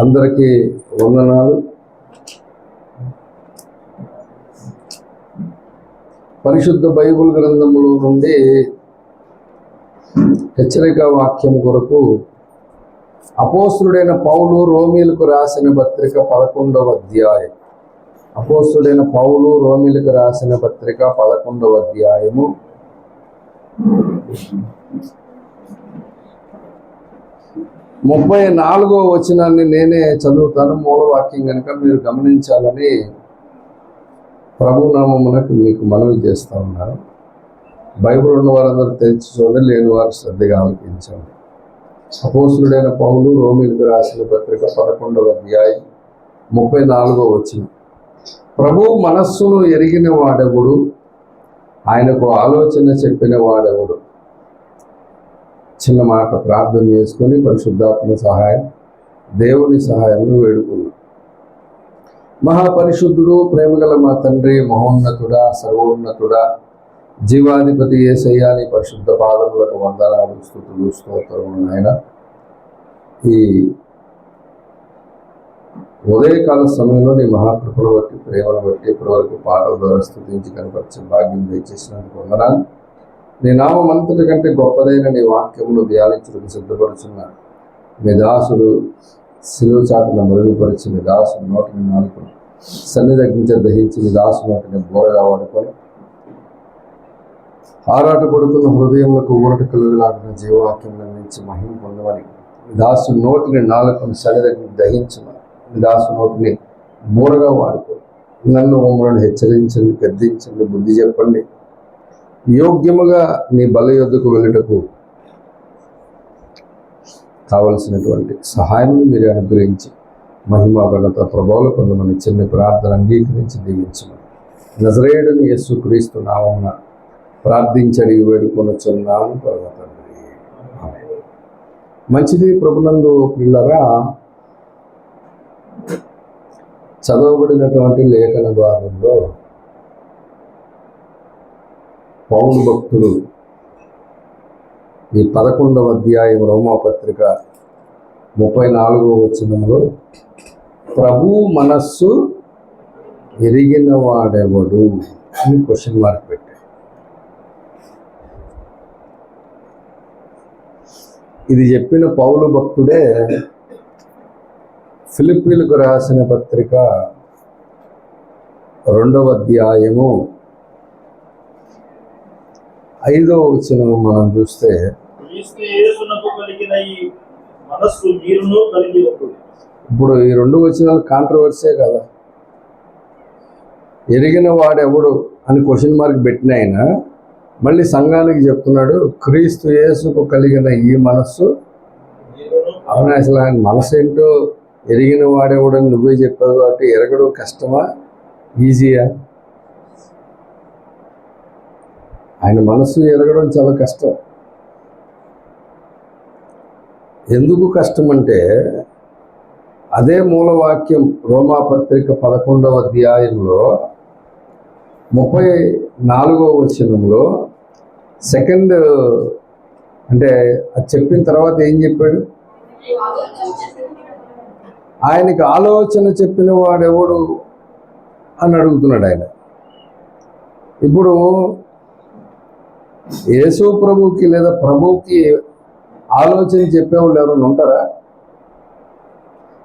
అందరికీ వందనాలు. పరిశుద్ధ బైబిల్ గ్రంథములో నుండి హెచ్చరిక వాక్యం కొరకు అపోస్తుడైన పౌలు రోమీలకు రాసిన పత్రిక 11వ అధ్యాయం. అపోస్తుడైన పౌలు రోమీలకు రాసిన పత్రిక 11వ అధ్యాయము 34వ వచనాన్ని నేనే చదువుతాను. మూలవాక్యం కనుక మీరు గమనించాలని ప్రభునామమునకు మీకు మనవి చేస్తూ ఉన్నాను. బైబిల్ ఉన్న వారందరూ తెరిచి చూడండి, లేని వారు శ్రద్ధగా ఆలకించండి. అపోస్తుడైన పౌలు రోమీలకు రాసిన పత్రిక 11వ అధ్యాయం 34వ వచనం. ప్రభు మనస్సును ఎరిగిన వాడెవడు, ఆయనకు ఆలోచన చెప్పిన వాడెవడు. చిన్న మాట ప్రార్థన చేసుకొని పరిశుద్ధాత్మ సహాయం, దేవుని సహాయంను వేడుకున్నాం. మహాపరిశుద్ధుడు, ప్రేమగల మా తండ్రి, మహోన్నతుడా, సర్వోన్నతుడా, జీవాధిపతి యేసయ్య, నీ పరిశుద్ధ పాదములకు వందనాలు, స్తుతులు, స్తోత్రములు నాయన. ఈ ఉదయకాల సమయంలో నీ మహాకృపను బట్టి, ప్రేమను బట్టి ఇప్పటివరకు పాటల ద్వారా స్తుతించి కనపరిచే భాగ్యం దయచేసినందుకు వందనాలు. నీ నామం అంతటి కంటే గొప్పదైన నీ వాక్యమును ధ్యానించుటకు సిద్ధపరుచున్న మీ దాసుడు శిలువ చాటున మరుగుపరిచి మీ దాసుడు నోటిని నాలుగును సన్నిధించ దహించి మీ దాసు నోటిని బోరగా వాడుకొని ఆరాట పడుతున్న హృదయములకు ఊరట కలుగులాగిన జీవవాక్యం అందించి మహిమ పొందమని మీ దాసు నోటిని నాలుగును సన్నిధిని దహించమని మీ దాసు నోటిని బోరగా వాడుకొని నన్ను మమ్మల్ని హెచ్చరించండి, గద్దించండి, బుద్ధి చెప్పండి. యోగ్యముగా నీ బల యొద్దకు వెళ్ళటకు కావలసినటువంటి సహాయాన్ని మీరు అనుగ్రహించి మహిమ ఘనత ప్రభావాలు కొంతమంది చిన్న ప్రార్థన అంగీకరించి దీవించమని నజరేయుడుని యేసు క్రీస్తు నామమున ప్రార్థించడి వేడుకొనుచున్నాను తండ్రి. మంచిది. ప్రభునందు పిల్లరా, చదవబడినటువంటి లేఖన భాగంలో పౌలు భక్తుడు ఈ 11వ అధ్యాయం రోమాపత్రిక 34వ వచనంలో ప్రభు మనస్సు ఎరిగిన వాడెవడు అని క్వశ్చన్ మార్క్ పెట్టాడు. ఇది చెప్పిన పౌలు భక్తుడే ఫిలిప్పీలకు రాసిన పత్రిక 2వ అధ్యాయము 5వ వచనం మనం చూస్తే ఇప్పుడు ఈ 2 వచనాలు కాంట్రవర్సీ కదా. ఎరిగిన వాడెవడు అని క్వశ్చన్ మార్క్ పెట్టిన ఆయన మళ్ళీ సంఘానికి చెప్తున్నాడు, క్రీస్తు యేసుకు కలిగిన ఈ మనస్సు. అవునా? అసలు ఆయన మనసు ఏంటో ఎరిగిన వాడెవడని నువ్వే చెప్పావు కాబట్టి ఎరగడం కష్టమా, ఈజీయా? ఆయన మనసు ఎరగడం చాలా కష్టం. ఎందుకు కష్టం అంటే అదే మూలవాక్యం రోమాపత్రిక 11వ అధ్యాయంలో 34వ వచనంలో సెకండ్ అంటే అది చెప్పిన తర్వాత ఏం చెప్పాడు? ఆయనకి ఆలోచన చెప్పిన వాడెవడు అని అడుగుతున్నాడు ఆయన. ఇప్పుడు యేసు ప్రభుకి లేదా ప్రభువుకి ఆలోచన చెప్పేవాళ్ళు ఎవరైనా ఉంటారా?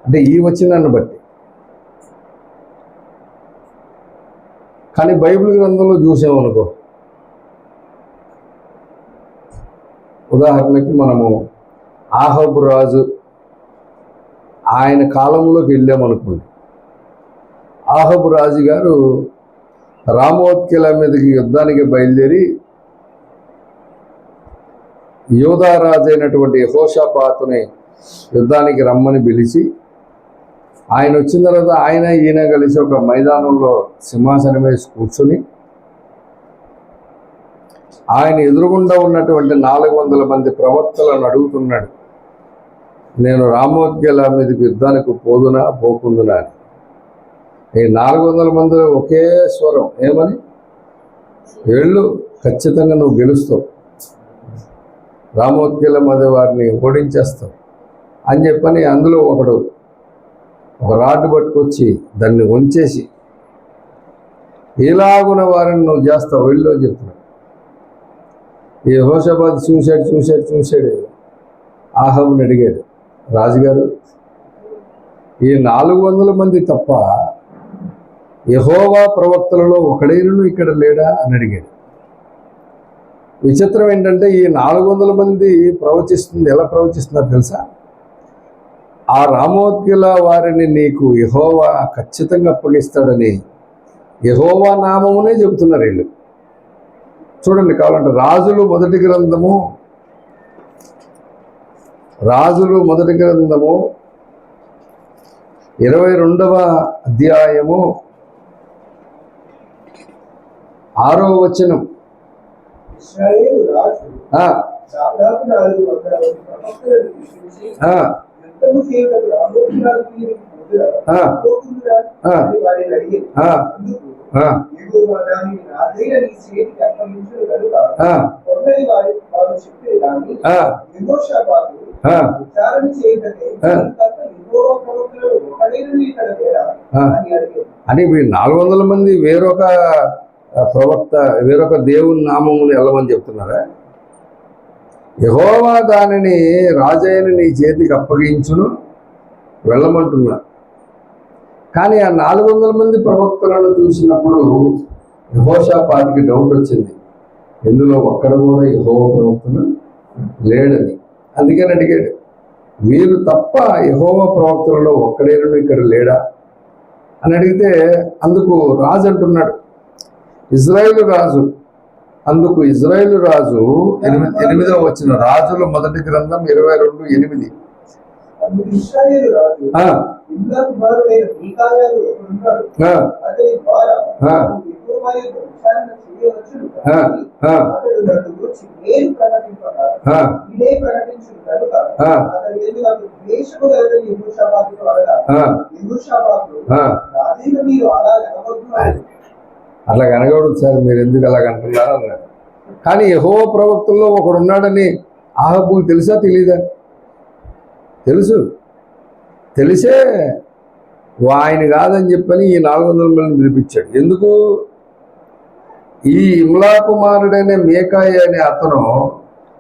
అంటే ఈ వచనాన్ని బట్టి. కానీ బైబిల్ గ్రంథంలో చూసామనుకో, ఉదాహరణకి మనము ఆహాబు రాజు ఆయన కాలంలోకి వెళ్ళామనుకోండి. ఆహాబు రాజు గారు రామోత్కేల మీదకి యుద్ధానికి బయలుదేరి యోధారాజు అయినటువంటి యెహోషాపాతుని యుద్ధానికి రమ్మని పిలిచి ఆయన వచ్చిన తర్వాత ఈయన కలిసి ఒక మైదానంలో సింహాసనం వేసి కూర్చొని ఆయన ఎదురుగుండా ఉన్నటువంటి 400 మంది ప్రవక్తలను అడుగుతున్నాడు, నేను రామోత్కేల మీదకి యుద్ధానికి పోదునా పోకుందునా అని. ఈ 400 మంది ఒకే స్వరం, ఏమని? వెళ్ళు, ఖచ్చితంగా నువ్వు గెలుస్తావు, రామోత్కేల మధ్య వారిని ఓడించేస్తావు అని చెప్పని అందులో ఒకడు ఒక రాడ్డు పట్టుకొచ్చి దాన్ని వంచేసి ఇలాగున వారిని నువ్వు చేస్తావు వెళ్ళు అని చెప్తున్నాడు. ఈ యెహోషాపాతు చూశాడు. ఆహాబుని అడిగాడు, రాజుగారు ఈ 400 మంది తప్ప యెహోవా ప్రవక్తలలో ఒకడైనను ఇక్కడ లేడా అని అడిగాడు. విచిత్రం ఏంటంటే ఈ 400 మంది ఎలా ప్రవచిస్తున్నారు తెలుసా? ఆ రామోత్గిల వారిని నీకు యెహోవా ఖచ్చితంగా అప్పగిస్తాడని యెహోవా నామమునే చెబుతున్నారు వీళ్ళు. చూడండి, కావాలంటే రాజులు మొదటి గ్రంథము 22వ అధ్యాయము 6వ వచనం. ఇశ్రాయేలు రాజు దాదాపు 400 ప్రవక్తలను పిలిపించి యుద్ధము చేయుటకు రామోతు రాజు మీదికి పోతుందిరా అని వారిని అడిగాడు. అందుకు యెహోవా దానిని రాజైన నీ చేతికి అప్పగించును గనుక కొందరి వారు చెప్పిన దాన్ని యెహోషాపాతు విచారణ చేయుటకై తప్ప యెహోవా ప్రవక్తలలో ఒకడైనను ఇక్కడ లేడా అని అడిగాడు. అంటే ఇప్పుడు 400 మంది వేరొక దేవుని నామమును వెళ్ళమని చెప్తున్నారా? యెహోవా దానిని రాజైన నీ చేతికి అప్పగించును వెళ్ళమంటున్నారు. కానీ ఆ 400 మంది ప్రవక్తలను చూసినప్పుడు యెహోషాపాతుకి డౌట్ వచ్చింది, ఇందులో ఒక్కడ కూడా యెహోవా ప్రవక్తను లేడని. అందుకని అడిగాడు, వీరు తప్ప యెహోవా ప్రవక్తలలో ఒక్కడైనను ఇక్కడ లేడా అని అడిగితే అందుకు రాజు అంటున్నాడు, ఇజ్రాయేలు రాజు. అందుకు ఇజ్రాయేలు రాజు 8వ వచనం, రాజుల మొదటి గ్రంథం 22:8. ఇశ్రాయేలు రాజు ఇమ్లా కుమారుడైన మీకాయాలు ఒకడున్నాడు. అతని ద్వారా యెహోవా యొక్క విచారణ చేయవచ్చును. అతడు నన్ను గూర్చి నేను ప్రకటింపగా ఇదే ప్రకటించును కనుక అతని మీద నాకు ద్వేషము కలగని యెహోషాపాతుతో అనగా యెహోషాపాతు రాజైన మీరు అలా అనవద్దు అని. అట్లా కనగూడదు సార్, మీరు ఎందుకు అలాగ అంటున్నారు అన్నాడు. కానీ యెహోవా ప్రవక్తల్లో ఒకడున్నాడని ఆహాబుకు తెలుసా తెలీదా? తెలుసు. తెలిసే ఆయన కాదని చెప్పని ఈ 400 మందిని పిలిపించాడు. ఎందుకు? ఈ ఇమ్లా కుమారుడైన మీకాయ అనే అతను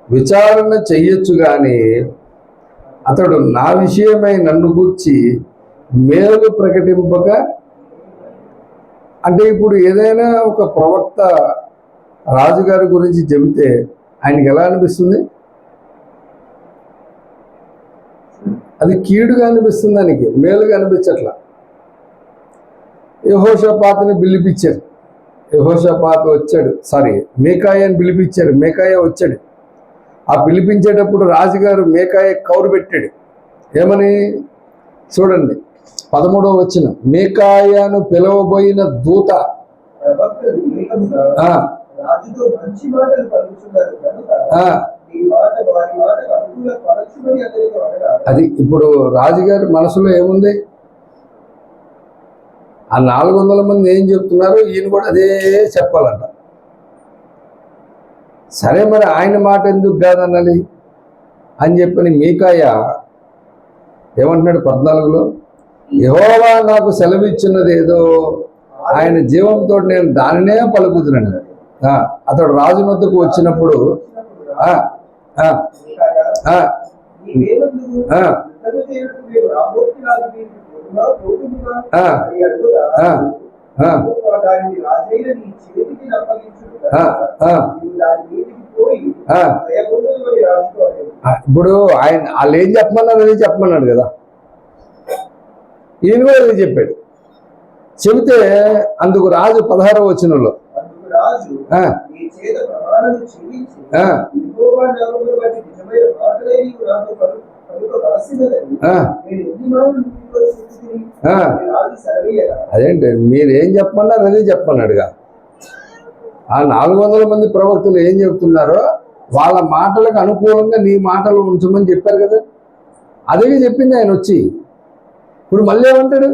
విచారణ చెయ్యొచ్చు కానీ అతడు నా విషయమై నన్ను గూర్చి మేలు ప్రకటింపక. అంటే ఇప్పుడు ఏదైనా ఒక ప్రవక్త రాజుగారి గురించి చెబితే ఆయనకి ఎలా అనిపిస్తుంది? అది కీడుగా అనిపిస్తుంది, దానికి మేలుగా అనిపించట్లా. యెహోషాపాతుని పిలిపించారు, యెహోషాపాతు వచ్చాడు. మీకాయని పిలిపించారు, మీకాయ వచ్చాడు. ఆ పిలిపించేటప్పుడు రాజుగారు మీకాయ కౌరు పెట్టాడు. ఏమని చూడండి, 13వ వచనం, మీకాయను పిలవబోయిన దూత రాజుతో మంచి మాటలు పలుకుతున్నారు కనుక అది ఇప్పుడు రాజుగారి మనసులో ఏముంది? ఆ 400 మంది ఏం చెప్తున్నారు, ఈయన కూడా అదే చెప్పాలంట. సరే, మరి ఆయన మాట ఎందుకు కాదనాలి అని చెప్పని మీకాయ ఏమంటున్నాడు 14లో, యెహోవా నాకు సెలవిచ్చినది ఏదో ఆయన జీవంతో నేను దానినే పలుకుతున్నాను. అతడు రాజు వద్దకు వచ్చినప్పుడు ఇప్పుడు ఆయన వాళ్ళు ఏం చెప్పమన్నారు అది చెప్పమన్నాడు కదా, ఈయన కూడా అది చెప్పాడు. చెబితే అందుకు రాజు 16వ వచనంలో అదేంటి మీరేం చెప్పమన్నారు అదే చెప్పన్నాడుగా. ఆ 400 మంది ప్రవక్తలు ఏం చెప్తున్నారో వాళ్ళ మాటలకు అనుకూలంగా నీ మాటలు ఉంచమని చెప్పారు కదా, అదే చెప్పింది ఆయన వచ్చి. ఇప్పుడు మళ్ళీ ఏమంటాడు?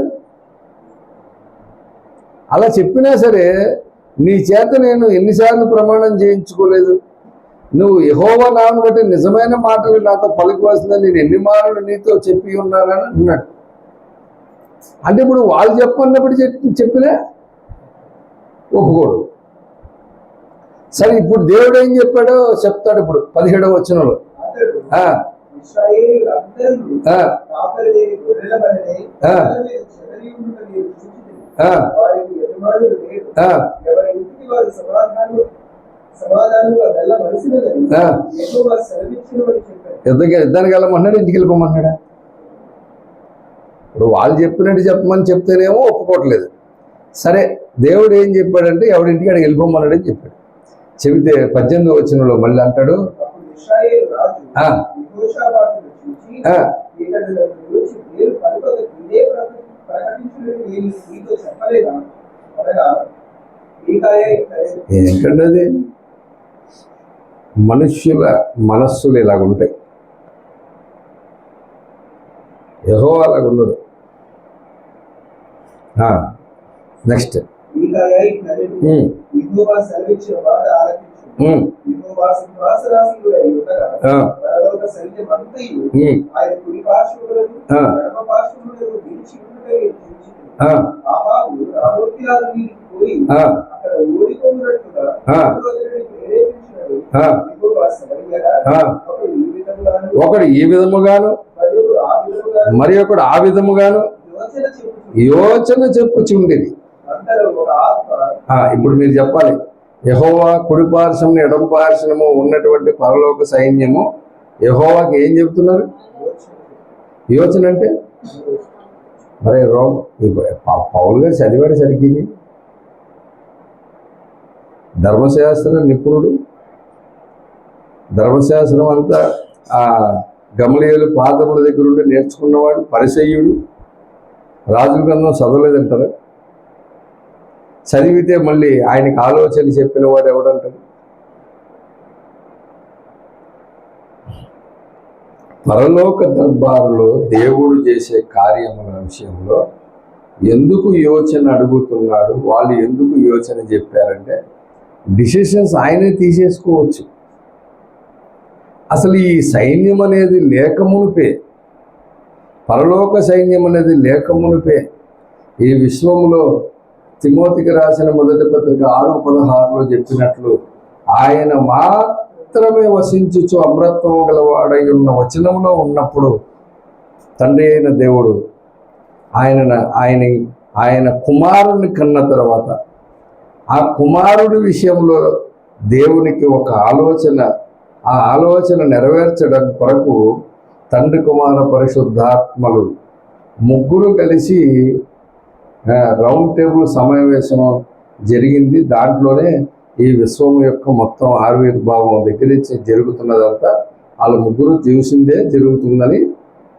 అలా చెప్పినా సరే నీ చేత నేను ఎన్నిసార్లు ప్రమాణం చేయించుకోలేదు, నువ్వు యెహోవా నామమును బట్టి నిజమైన మాటలు నాతో పలుకవలసిందని నేను ఎన్ని మార్లు నీతో చెప్పి ఉన్నానని అన్నాడు. అంటే ఇప్పుడు వాళ్ళు చెప్పన్నప్పుడు చెప్పినా ఒప్పుకోడు. సరే ఇప్పుడు దేవుడు ఏం చెప్పాడో చెప్తాడు. ఇప్పుడు 17వ వచనంలో అతడు ఇశ్రాయేలీయులందరూ కాపరి లేని గొర్రెల వలె నేల మీద చెదరి ఉండుట నేను చూచితిని. వారికి యజమానుడు లేడు. ఎవరి ఇంటికి వారు సమాధానంగా వెళ్ళవలసినదని యెహోవా సెలవిచ్చునని చెప్పాడు. యుద్ధానికి వెళ్ళమన్నాడు, ఇంటికి వెళ్ళిపోమన్నాడా? ఇప్పుడు వాళ్ళు చెప్పినట్టు చెప్పమని చెప్తేనేమో ఒప్పుకోవట్లేదు. సరే దేవుడు ఏం చెప్పాడంటే ఎవడింటికి అడిగి వెళ్ళిపోమన్నాడని చెప్పాడు. చెబితే 18వ వచనంలో మళ్ళీ అంటాడు, అప్పుడు ఇశ్రాయేలు రాజు యెహోషాపాతును చూచి, ఇతడు నన్ను గురించి నేను పలుకక ఇదే ప్రకటించునని నేను నీతో చెప్పలేదా? అనగా మీకాయే ఏంటంటే అది మనుష్యుల మనస్సులు ఇలాగుంటాయి. యెహోవా అలాగున్నాడు. నెక్స్ట్ యెహోవా సెలవిచ్చిన మాట ఆలకించు. యెహోవా సింహాసనాసీనుడై ఉండగా పరలోక సైన్యమంతయు ఆయన కుడి పార్శ్వములను ఎడమ పార్శ్వములను నిలిచి ఉండుటను నేను చూచితిని. అహాబు రామోత్యాలు వీరికి పోయి అక్కడ ఓడిపోయినట్లుగా అతనిని ప్రేరేపించినను యెహోవా సెలవీయగా, ఒకడు ఈ విధముగాను మరి ఒకడు ఆ విధముగాను యోచన చెప్పుచుండేది. ఇప్పుడు మీరు చెప్పాలి, యెహోవా కుడి పార్శ్వము ఎడమ పార్శ్వము ఉన్నటువంటి పరలోక సైన్యము యెహోవాకి ఏం చెప్తున్నారు? యోచన అంటే మరి పౌలు గారు చదివాడు సరిగ్గింది. ధర్మశాస్త్ర నిపుణుడు, ధర్మశాస్త్రం అంతా ఆ గమలీయులు పాదముల దగ్గర ఉండి నేర్చుకున్నవాడు, పరిసయ్యుడు. రాజుల గ్రంథం చదవలేదంటారు. చదివితే మళ్ళీ ఆయనకి ఆలోచన చెప్పిన వాడు ఎవడంటాడు? పరలోక దర్బారులో దేవుడు చేసే కార్యముల విషయంలో ఎందుకు యోచన అడుగుతున్నాడు, వాళ్ళు ఎందుకు యోచన చెప్పారంటే డిసిషన్స్ ఆయనే తీసేసుకోవచ్చు. అసలు ఈ సైన్యం అనేది లేకమునిపే, పరలోక సైన్యం అనేది లేకమునిపే ఈ విశ్వములో తిమోతికి రాసిన మొదటి పత్రిక 6:16 చెప్పినట్లు ఆయన మాత్రమే వసించుచు అమరత్వం గలవాడై ఉన్న వచనంలో ఉన్నప్పుడు తండ్రి అయిన దేవుడు ఆయన కుమారుని కన్న తర్వాత ఆ కుమారుడి విషయంలో దేవునికి ఒక ఆలోచన, ఆ ఆలోచన నెరవేర్చడం కొరకు తండ్రి కుమార పరిశుద్ధాత్మలు ముగ్గురు కలిసి రౌండ్ టేబుల్ సమావేశం జరిగింది. దాంట్లోనే ఈ విశ్వం యొక్క మొత్తం ఆవిర్భావం దగ్గర నుంచి జరుగుతున్నదంతా వాళ్ళు ముగ్గురు చూసిందే జరుగుతుందని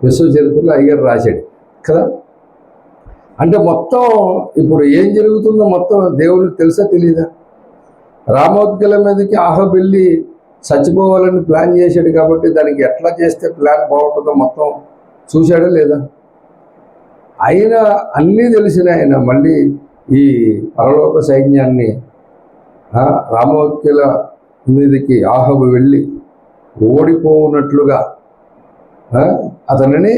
విశ్వ చరిత్రలో అయ్యగారు రాశాడు కదా. అంటే మొత్తం ఇప్పుడు ఏం జరుగుతుందో మొత్తం దేవుడికి తెలుసా తెలీదా? రామోత్కల మీదకి ఆహబ్ వెళ్ళి చచ్చిపోవాలని ప్లాన్ చేశాడు కాబట్టి దానికి ఎట్లా చేస్తే ప్లాన్ బాగుంటుందో మొత్తం చూశాడా లేదా? అయినా అన్నీ తెలిసిన ఆయన మళ్ళీ ఈ పరలోక సైన్యాన్ని రామోత్కల మీదకి ఆహబు వెళ్ళి ఓడిపోనట్లుగా అతనిని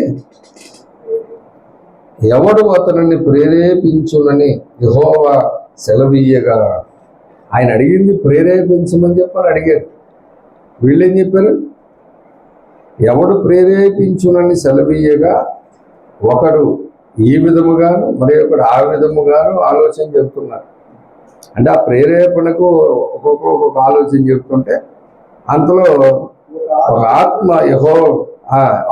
ఎవడు అతనిని ప్రేరేపించునని యెహోవా సెలవీయగా, ఆయన అడిగింది ప్రేరేపించమని చెప్పని అడిగారు. వీళ్ళేం చెప్పారు? ఎవడు ప్రేరేపించునని సెలవీయగా ఒకడు ఈ విధముగాను మరి ఒకడు ఆ విధముగాను ఆలోచన చెప్తున్నారు. అంటే ఆ ప్రేరేపణకు ఒక్కొక్క ఆలోచన చెప్తుంటే అంతలో ఒక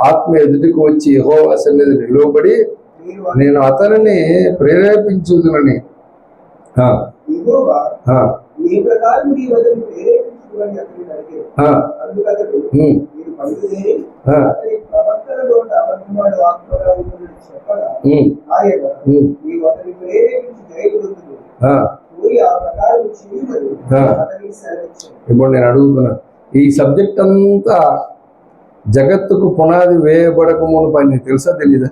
ఆత్మ ఎదుటికి వచ్చి యెహోవా సన్నిధి నిలువబడి నేను అతనిని ప్రేరేపించుదునని ఇప్పుడు నేను అడుగుతున్నా, ఈ సబ్జెక్ట్ అంతా జగత్తుకు పునాది వేయబడక మునుపు ఆయనకి తెలుసా తెలీదా?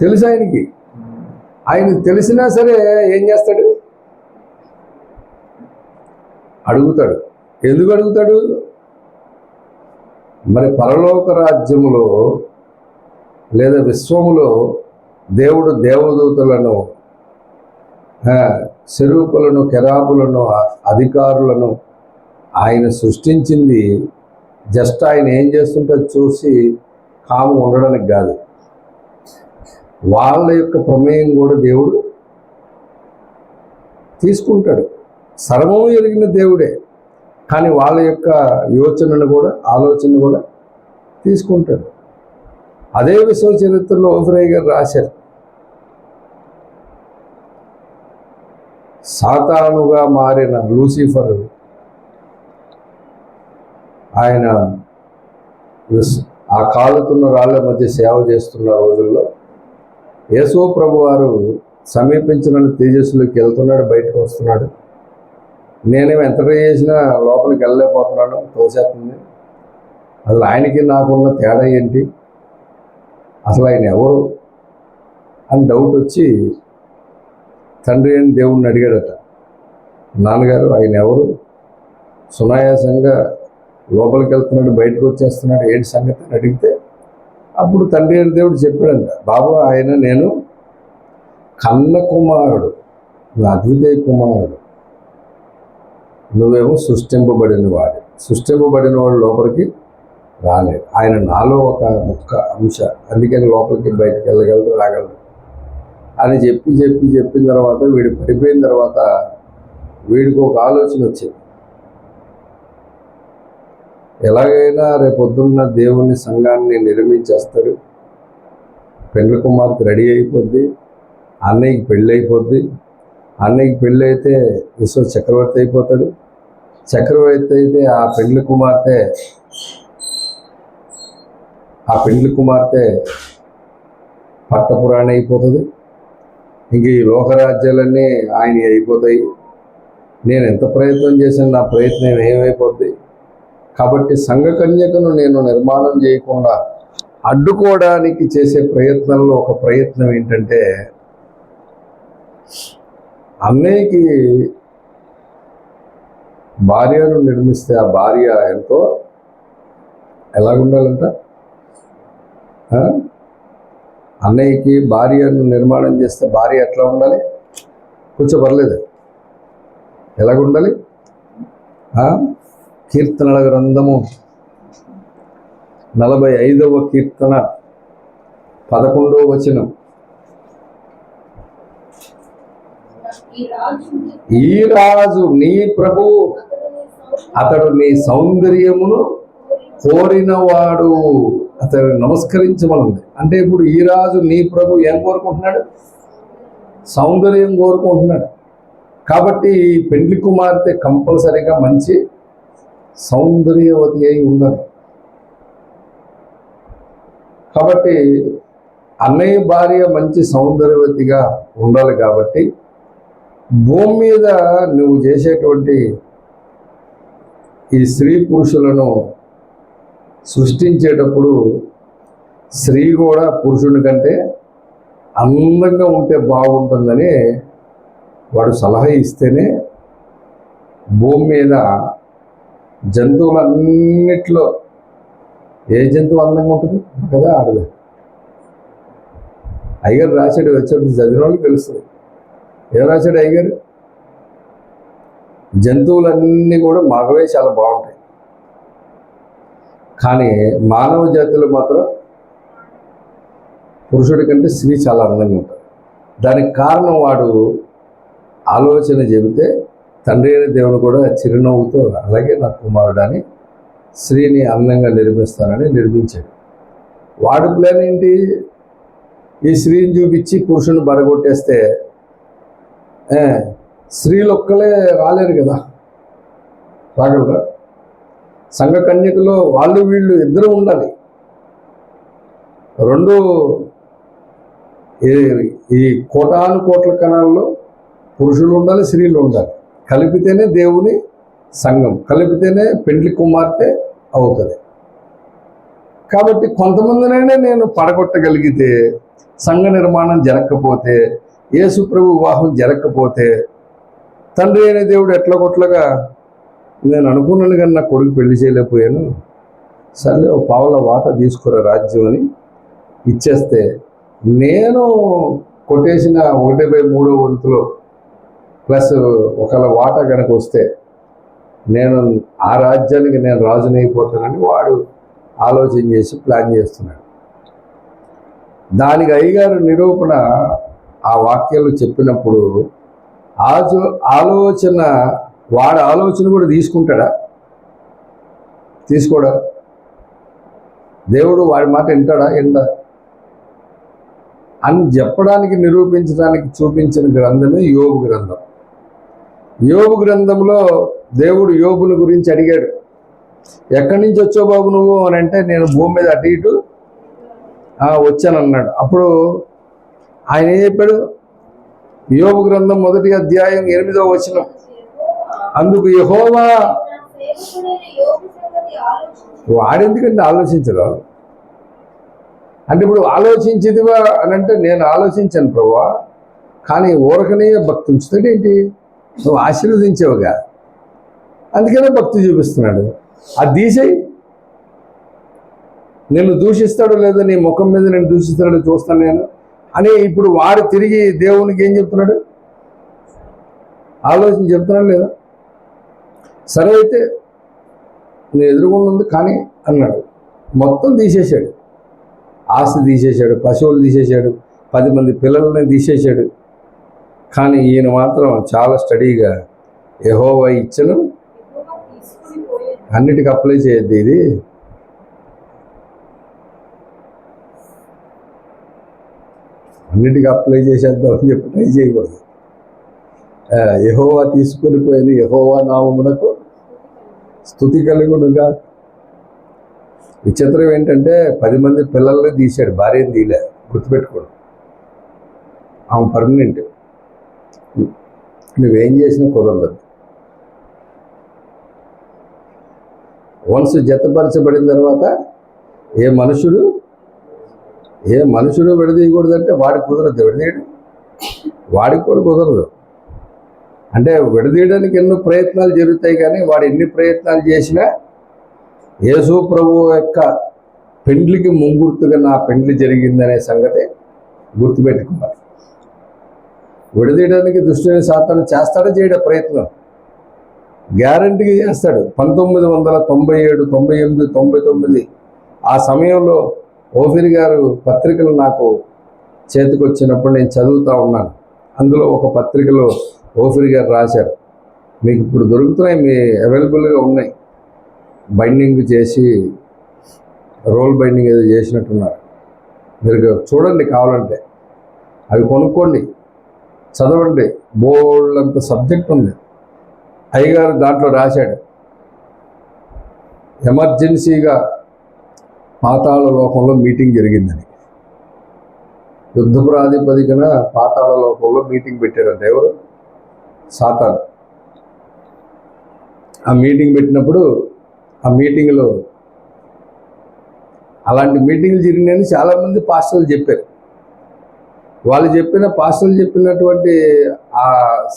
తెలుసు ఆయనకి. ఆయనకు తెలిసినా సరే ఏం చేస్తాడు? అడుగుతాడు. ఎందుకు అడుగుతాడు? మరి పరలోక రాజ్యములో లేదా విశ్వములో దేవుడు దేవదూతలను, సెరూపులను, కెరాబులను, అధికారులను ఆయన సృష్టించింది జస్ట్ ఆయన ఏం చేస్తుంటే చూసి కాము ఉండడానికి కాదు. వాళ్ళ యొక్క ప్రమేయం కూడా దేవుడు తీసుకుంటాడు. సర్వము ఎరిగిన దేవుడే, కానీ వాళ్ళ యొక్క యోచనను కూడా, ఆలోచనను కూడా తీసుకుంటాడు. అదే విశ్వ చరిత్రలో ఓఫ్రై గారు రాశారు. సాతానుగా మారిన లూసిఫర్ ఆయన ఆ కాలుతున్న రాళ్ల మధ్య సేవ చేస్తున్న రోజుల్లో యేసు ప్రభు వారు సమీపించిన తేజస్సులోకి వెళ్తున్నాడు, బయటకు వస్తున్నాడు. నేనేమో ఎంత ట్రై చేసినా లోపలికి వెళ్ళలేకపోతున్నాను, తోసేస్తుంది. అసలు ఆయనకి నాకున్న తేడా ఏంటి, అసలు ఆయన ఎవరు అని డౌట్ వచ్చి తండ్రి అని దేవుణ్ణి అడిగాడట. నాన్నగారు ఆయన ఎవరు, సునాయాసంగా లోపలికి వెళ్తున్నాడు, బయటకు వచ్చేస్తున్నాడు, ఏంటి సంగతి అని అడిగితే అప్పుడు తండ్రి అని దేవుడు చెప్పాడంట, బాబు ఆయన నేను కన్న కుమారుడు, నా అద్వితీయ కుమారుడు, నువ్వేమో సృష్టింపబడిన వాడు లోపలికి రాలేదు. ఆయన నాలో ఒక ముక్క అంశ, అందుకని లోపలికి బయటకు వెళ్ళగలడు, రాగలడు అని చెప్పిన తర్వాత వీడు పడిపోయిన తర్వాత వీడికి ఒక ఆలోచన వచ్చింది. ఎలాగైనా రేపొద్దున్న దేవుని సంఘాన్ని నిర్మించేస్తాడు, పెండ్లి కుమార్తె రెడీ అయిపోద్ది, అన్నయ్యకి పెళ్ళి అయిపోద్ది, అన్నయ్యకి పెళ్ళి అయితే విశ్వ చక్రవర్తి అయిపోతాడు, చక్రవర్తి అయితే ఆ పెండ్లి కుమార్తె పట్టపురాణి అయిపోతుంది, ఇంక ఈ లోకరాజ్యాలన్నీ ఆయన అయిపోతాయి. నేను ఎంత ప్రయత్నం చేశాను, నా ప్రయత్నం ఏమైపోద్ది. కాబట్టి సంఘ కన్యకను నేను నిర్మాణం చేయకుండా అడ్డుకోవడానికి చేసే ప్రయత్నంలో ఒక ప్రయత్నం ఏంటంటే, అన్నయ్యకి భార్యను నిర్మిస్తే ఆ భార్య ఎంతో ఎలాగుండాలంట, అన్నయ్యకి భార్యను నిర్మాణం చేస్తే భార్య ఎట్లా ఉండాలి, కొంచెం పర్లేదు, ఎలాగుండాలి. కీర్తనల గ్రంథము 45వ కీర్తన 11వ వచనం, ఈ రాజు నీ ప్రభు, అతడు నీ సౌందర్యమును కోరినవాడు, అతడు నమస్కరించమనుంది. అంటే ఇప్పుడు ఈ రాజు నీ ప్రభు ఏం కోరుకుంటున్నాడు, సౌందర్యం కోరుకుంటున్నాడు. కాబట్టి ఈ పెండ్లి కుమార్తె కంపల్సరీగా మంచి సౌందర్యవతి అయి ఉండాలి. కాబట్టి అన్నయ్య భార్య మంచి సౌందర్యవతిగా ఉండాలి. కాబట్టి భూమి మీద నువ్వు చేసేటువంటి ఈ స్త్రీ పురుషులను సృష్టించేటప్పుడు స్త్రీ కూడా పురుషుని కంటే అందంగా ఉంటే బాగుంటుందని వాడు సలహా ఇస్తేనే భూమి మీద జంతువులన్నిట్లో ఏ జంతువు అందంగా ఉంటుంది కదా, ఆడదే. అయ్యగారు రాశాడు, వచ్చేప్పుడు చదివిన వాళ్ళకి తెలుస్తుంది. ఏం రాశాడు అయ్యగారు, జంతువులన్నీ కూడా మగవే చాలా బాగుంటాయి, కానీ మానవ జాతిలో మాత్రం పురుషుడి కంటే స్త్రీ చాలా అందంగా ఉంటుంది. దానికి కారణం వాడు ఆలోచన చెబితే తండ్రి అయిన దేవుడు కూడా చిరునవ్వుతో అలాగే నా కుమారుడు అని స్త్రీని అందంగా నిర్మిస్తానని నిర్మించాడు. వాడి ప్లాన్ ఏంటి, ఈ స్త్రీని చూపించి పురుషుని బడగొట్టేస్తే స్త్రీలు ఒక్కలే రాలేరు కదా, రాగలరా? సంఘ కన్యకలో వాళ్ళు వీళ్ళు ఇద్దరు ఉండాలి. రెండు ఈ కోటాను కోట్ల కణాల్లో పురుషులు ఉండాలి, స్త్రీలు ఉండాలి. కలిపితేనే దేవుని సంఘం, కలిపితేనే పెండ్లి కుమార్తె అవుతుంది. కాబట్టి కొంతమందినైనా నేను పడగొట్టగలిగితే, సంఘ నిర్మాణం జరగకపోతే, యేసు ప్రభు వివాహం జరగకపోతే, తండ్రి అయిన దేవుడు ఎట్లా కొట్లగా నేను అనుకున్నాను కానీ నా కొడుకు పెళ్లి చేయలేకపోయాను, సర్లే ఓ పావుల వాట తీసుకురా రాజ్యం అని ఇచ్చేస్తే నేను కొట్టేసిన 1/3 వంతులో ప్లస్ ఒకవేళ వాటా కనుక వస్తే నేను ఆ రాజ్యానికి నేను రాజుని అయిపోతానని వాడు ఆలోచన చేసి ప్లాన్ చేస్తున్నాడు. దానికి అయ్యగారు నిరూపణ ఆ వాక్యాలు చెప్పినప్పుడు ఆలోచన వాడి ఆలోచన కూడా తీసుకుంటాడా? తీసుకోడా? దేవుడు వాడి మాట వింటాడా? అని చెప్పడానికి నిరూపించడానికి చూపించిన గ్రంథమే యోబు గ్రంథం. యోబు గ్రంథంలో దేవుడు యోబుని గురించి అడిగాడు, ఎక్కడి నుంచి వచ్చావు బాబు నువ్వు అని అంటే, నేను భూమి మీద అటు ఇటు వచ్చానన్నాడు. అప్పుడు ఆయన ఏం చెప్పాడు? యోబు గ్రంథం 1వ అధ్యాయం 8వ వచనం, అందుకు యెహోవా, వాడెందుకంటే ఆలోచించరు అంటే, ఇప్పుడు ఆలోచించేదివా అని అంటే, నేను ఆలోచించాను ప్రభువా, కానీ ఊరకనే భక్తి ఉంచుతాడేంటి? నువ్వు ఆశీర్వదించావుగా, అందుకనే భక్తి చూపిస్తున్నాడు. అది తీసేయి, నిన్ను దూషిస్తాడో లేదో, నీ ముఖం మీద నేను దూషిస్తాడో చూస్తాను నేను అని ఇప్పుడు వాడు తిరిగి దేవునికి ఏం చెప్తున్నాడు? ఆలోచన చెప్తున్నాడు లేదా? సరే అయితే నేను ఎదురుగుంది కానీ అన్నాడు. మొత్తం తీసేశాడు, ఆస్తి తీసేశాడు, పశువులు తీసేశాడు, 10 మంది పిల్లల్ని తీసేశాడు. కానీ ఈయన మాత్రం చాలా స్టడీగా యెహోవా ఇచ్చను అన్నిటికీ అప్లై చేయొద్దు, ఇది అన్నిటికీ అప్లై చేసేద్దాం అని చెప్పి ట్రై చేయకూడదు. యెహోవా తీసుకొని పోయిన యెహోవా నామమునకు స్తుతి కలుగునుగా. విచిత్రం ఏంటంటే 10 మంది పిల్లల్ని తీశాడు, భార్యను తీయలే. గుర్తుపెట్టుకోడు, ఆమె పర్మనెంట్, నువ్వేం చేసినా కుదరదు. వన్స్ జతపరచబడిన తర్వాత ఏ మనుషుడు విడదీయకూడదంటే వాడికి కుదరదు, విడదీయడం వాడికి కూడా కుదరదు. అంటే విడదీయడానికి ఎన్నో ప్రయత్నాలు జరుగుతాయి, కానీ వాడు ఎన్ని ప్రయత్నాలు చేసినా యేసు ప్రభువు యొక్క పెండ్లికి ముంగుర్తుగా నా పెండ్లి జరిగిందనే సంగతి గుర్తుపెట్టుకోవాలి. విడదీయడానికి దుష్టుని సాతాను చేస్తాడో చేయడం ప్రయత్నం గ్యారంటీగా చేస్తాడు. 1997, 98, 99 ఆ సమయంలో ఓఫీర్ గారు పత్రికలు నాకు చేతికి వచ్చినప్పుడు నేను చదువుతూ ఉన్నాను. అందులో ఒక పత్రికలో ఓఫీర్ గారు రాశారు, మీకు ఇప్పుడు దొరుకుతున్నాయి, మీ అవైలబుల్గా ఉన్నాయి, బైండింగ్ చేసి రోల్ బైండింగ్ ఏదో చేసినట్టున్నారు, మీరు చూడండి, కావాలంటే అవి కొనుక్కోండి, చదవండి, బోల్డంత సబ్జెక్ట్ ఉంది. అయ్యగారు దాంట్లో రాశాడు, ఎమర్జెన్సీగా పాతాళ లోకంలో మీటింగ్ జరిగిందని. యుద్ధ ప్రాతిపదికన పాతాళ లోకంలో మీటింగ్ పెట్టాడంట. ఎవరు? సాతాను. ఆ మీటింగ్ పెట్టినప్పుడు ఆ మీటింగ్లో అలాంటి మీటింగ్లు జరిగినాయని చాలామంది పాస్టర్లు చెప్పారు. వాళ్ళు పాస్టర్లు చెప్పినటువంటి ఆ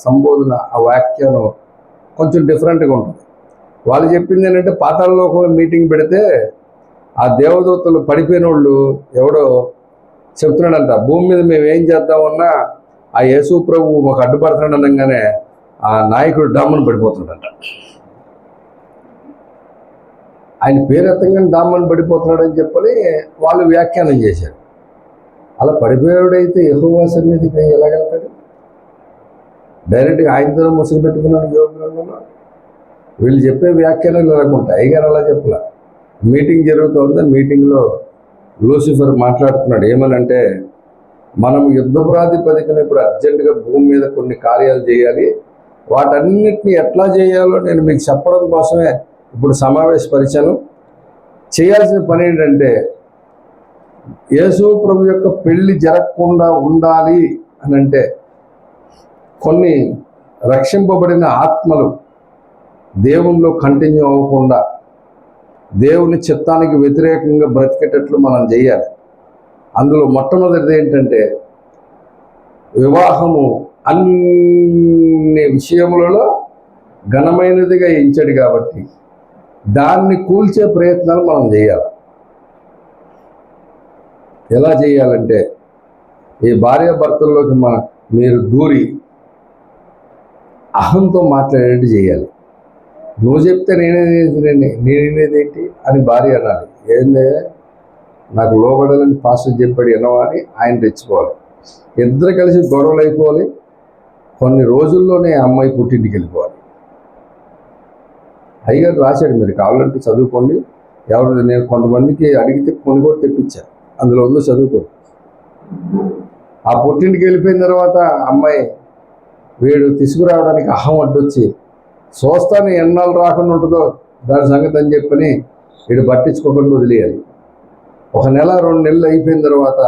సంబోధన, ఆ వ్యాఖ్యానం కొంచెం డిఫరెంట్గా ఉంటుంది. వాళ్ళు చెప్పింది ఏంటంటే, పాతాళ లోకంలో మీటింగ్ పెడితే ఆ దేవదూతలు పడిపోయిన వాళ్ళు ఎవడో చెప్తున్నాడంట, భూమి మీద మేము ఏం చేద్దామన్నా ఆ యేసు ప్రభు మాకు అడ్డుపడుతున్నాడు అనగానే ఆ నాయకుడు డామ్మని పడిపోతున్నాడంట. ఆయన పేరెత్తంగానే డామ్మని పడిపోతున్నాడని చెప్పని వాళ్ళు వ్యాఖ్యానం చేశారు. అలా పడిపోయాడైతే యెహోవా సన్నిధికి ఎలాగెళ్తాడు? డైరెక్ట్గా ఆయనతో ముసుగు పెట్టుకున్నాడు యోబు గ్రంథంలో. వీళ్ళు చెప్పే వ్యాఖ్యానాలు ఎలాగుంటాయి? అయ్యగారు అలా చెప్పలే. మీటింగ్ జరుగుతుంది, మీటింగ్లో లూసిఫర్ మాట్లాడుతున్నాడు. ఏమనంటే, మనం యుద్ధ ప్రాతిపదికన ఇప్పుడు అర్జెంటుగా భూమి మీద కొన్ని కార్యాలు చేయాలి, వాటన్నిటిని ఎట్లా చేయాలో నేను మీకు చెప్పడం కోసమే ఇప్పుడు సమావేశపరిచాను. చేయాల్సిన పని ఏంటంటే, యేసు ప్రభు యొక్క పెళ్లి జరగకుండా ఉండాలి అని అంటే, కొన్ని రక్షింపబడిన ఆత్మలు దేవునిలో కంటిన్యూ అవ్వకుండా దేవుని చిత్తానికి వ్యతిరేకంగా బ్రతికేటట్లు మనం చేయాలి. అందులో మొట్టమొదటిది ఏంటంటే, వివాహము అన్ని విషయములలో ఘనమైనదిగా ఎంచాడు కాబట్టి దాన్ని కూల్చే ప్రయత్నాలు మనం చేయాలి. ఎలా చేయాలంటే, ఈ భార్యాభర్తల్లోకి మీరు దూరి అహంతో మాట్లాడేట్టు చేయాలి. నువ్వు చెప్తే నేనేదేంటి అని భార్య అనాలి. ఏందే నాకు లోబడాలని పాస్టర్ చెప్పాడు ఎనవా అని ఆయన తెచ్చుకోవాలి. ఇద్దరు కలిసి గొడవలు అయిపోవాలి. కొన్ని రోజుల్లోనే అమ్మాయి పుట్టింటికి వెళ్ళిపోవాలి. అయ్యగారు రాశాడు, మీరు కావాలంటే చదువుకోండి. నేను కొంతమందికి అడిగితే కొన్ని కూడా తెప్పించాను, అందులో ఉందో చదువుకోండి. ఆ పుట్టింటికి వెళ్ళిపోయిన తర్వాత అమ్మాయి వీడు తీసుకురావడానికి అహం అడ్డొచ్చి చూస్తాను ఎన్నాళ్ళు రాకుండా ఉంటుందో దాని సంగతి అని చెప్పని వీడు పట్టించుకోకుండా వదిలేయాలి. 1 నెల 2 నెలలు అయిపోయిన తర్వాత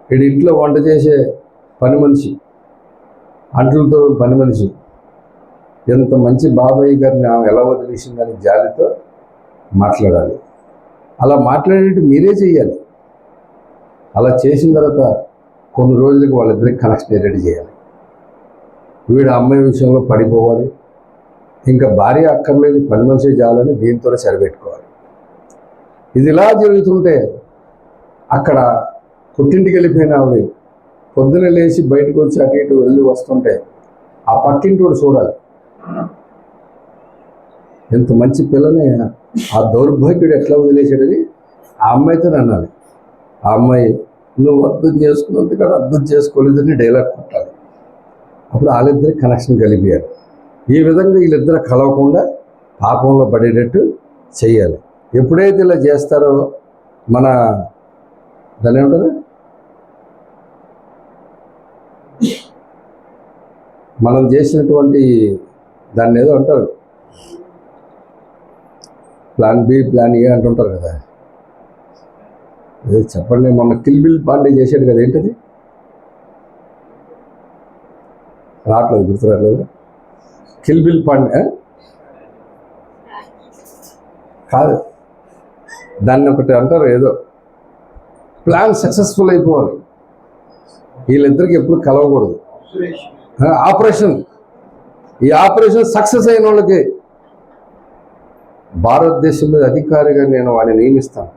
వీడి ఇంట్లో వంట చేసే పని మనిషి, అంట్లతో పని మనిషి, ఎంత మంచి బాబాయ్ గారిని ఆమె ఎలా వదిలేసిందని జాలితో మాట్లాడాలి. అలా మాట్లాడేట్టు మీరే చెయ్యాలి. అలా చేసిన తర్వాత కొన్ని రోజులకు వాళ్ళిద్దరికి కనెక్షన్ రెడీ చేయాలి. వీడు అమ్మాయి విషయంలో పడిపోవాలి. ఇంకా భార్య అక్కర్లేదు, పని మనిషి చాలని దీంతోనే సరిపెట్టుకోవాలి. ఇది ఇలా జరుగుతుంటే అక్కడ పుట్టింటికి వెళ్ళిపోయిన ఆవిడ పొద్దున లేచి బయటకు వచ్చి అటు ఇటు వెళ్ళి వస్తుంటే ఆ పక్కింటి వాడు చూడాలి, ఎంత మంచి పిల్లని ఆ దౌర్భాగ్యుడు ఎట్లా వదిలేసాడని ఆ అమ్మాయితో అనాలి. ఆ అమ్మాయి నువ్వు అర్థం చేసుకున్నంత కూడా అర్థం చేసుకోలేదని డైలాగ్ కొట్టాలి. అప్పుడు వాళ్ళిద్దరికి కనెక్షన్ కలిపారు. ఈ విధంగా వీళ్ళిద్దరు కలవకుండా పాపంలో పడేటట్టు చేయాలి. ఎప్పుడైతే ఇలా చేస్తారో దాన్ని ఏమంటారు, మనం చేసినటువంటి దాన్ని ఏదో అంటారు, ప్లాన్ బి ప్లాన్ ఏ అంటుంటారు కదా, అదే చెప్పండి. మొన్న కిల్ బిల్ పాండే చేశాడు కదా, ఏంటది రావట్లేదు, గుర్తు రావట్లేదు. కిల్ బిల్ పాండే కాదు, దాన్ని ఒకటి అంటారు ఏదో, ప్లాన్ సక్సెస్ఫుల్ అయిపోవాలి. వీళ్ళిద్దరికి ఎప్పుడు కలవకూడదు. ఆపరేషన్, ఈ ఆపరేషన్ సక్సెస్ అయిన వాళ్ళకి భారతదేశం మీద అధికారిగా నేను వాడిని నియమిస్తాను.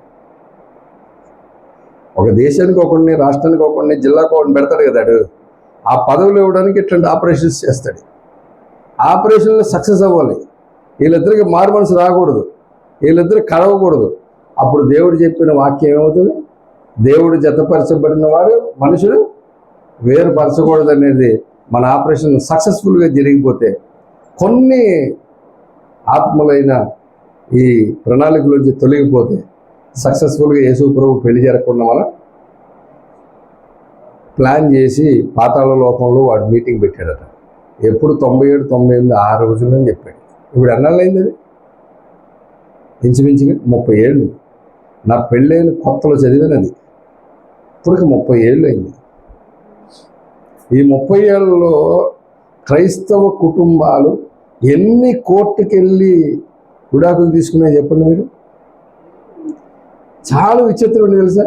ఒక దేశానికి ఒకడిని, రాష్ట్రానికి ఒకడిని, జిల్లాకు ఒకడిని పెడతాడు కదా, ఆ పదవులు ఇవ్వడానికి ఇట్లాంటి ఆపరేషన్స్ చేస్తాడు. ఆపరేషన్లో సక్సెస్ అవ్వాలి. వీళ్ళిద్దరికి మారు మనసు రాకూడదు, వీళ్ళిద్దరు కలవకూడదు. అప్పుడు దేవుడు చెప్పిన వాక్యం ఏమవుతుంది, దేవుడు జతపరచబడిన వాడు మనుషుడు వేరుపరచకూడదు అనేది మన ఆపరేషన్ సక్సెస్ఫుల్గా జరిగిపోతే కొన్ని ఆత్మలైన ఈ ప్రణాళికలోంచి తొలగిపోతే సక్సెస్ఫుల్గా యేసు ప్రభు పెళ్లి జరగకుండా మనం ప్లాన్ చేసి పాతాళ లోకంలో వాడు మీటింగ్ పెట్టాడట. ఎప్పుడు 97, 98 6 రోజులని చెప్పాడు. ఇప్పుడు ఎన్నాళ్ళు అయింది అది? ఇంచుమించుగా 30 ఏళ్ళు. నా పెళ్ళైన కొత్తలో చదివినది, ఇప్పటికి 30 ఏళ్ళు అయింది. ఈ 30 ఏళ్ళలో క్రైస్తవ కుటుంబాలు ఎన్ని కోర్టుకి వెళ్ళి విడాకులు తీసుకున్నాయి చెప్పండి మీరు. చాలా విచిత్రం తెలుసా,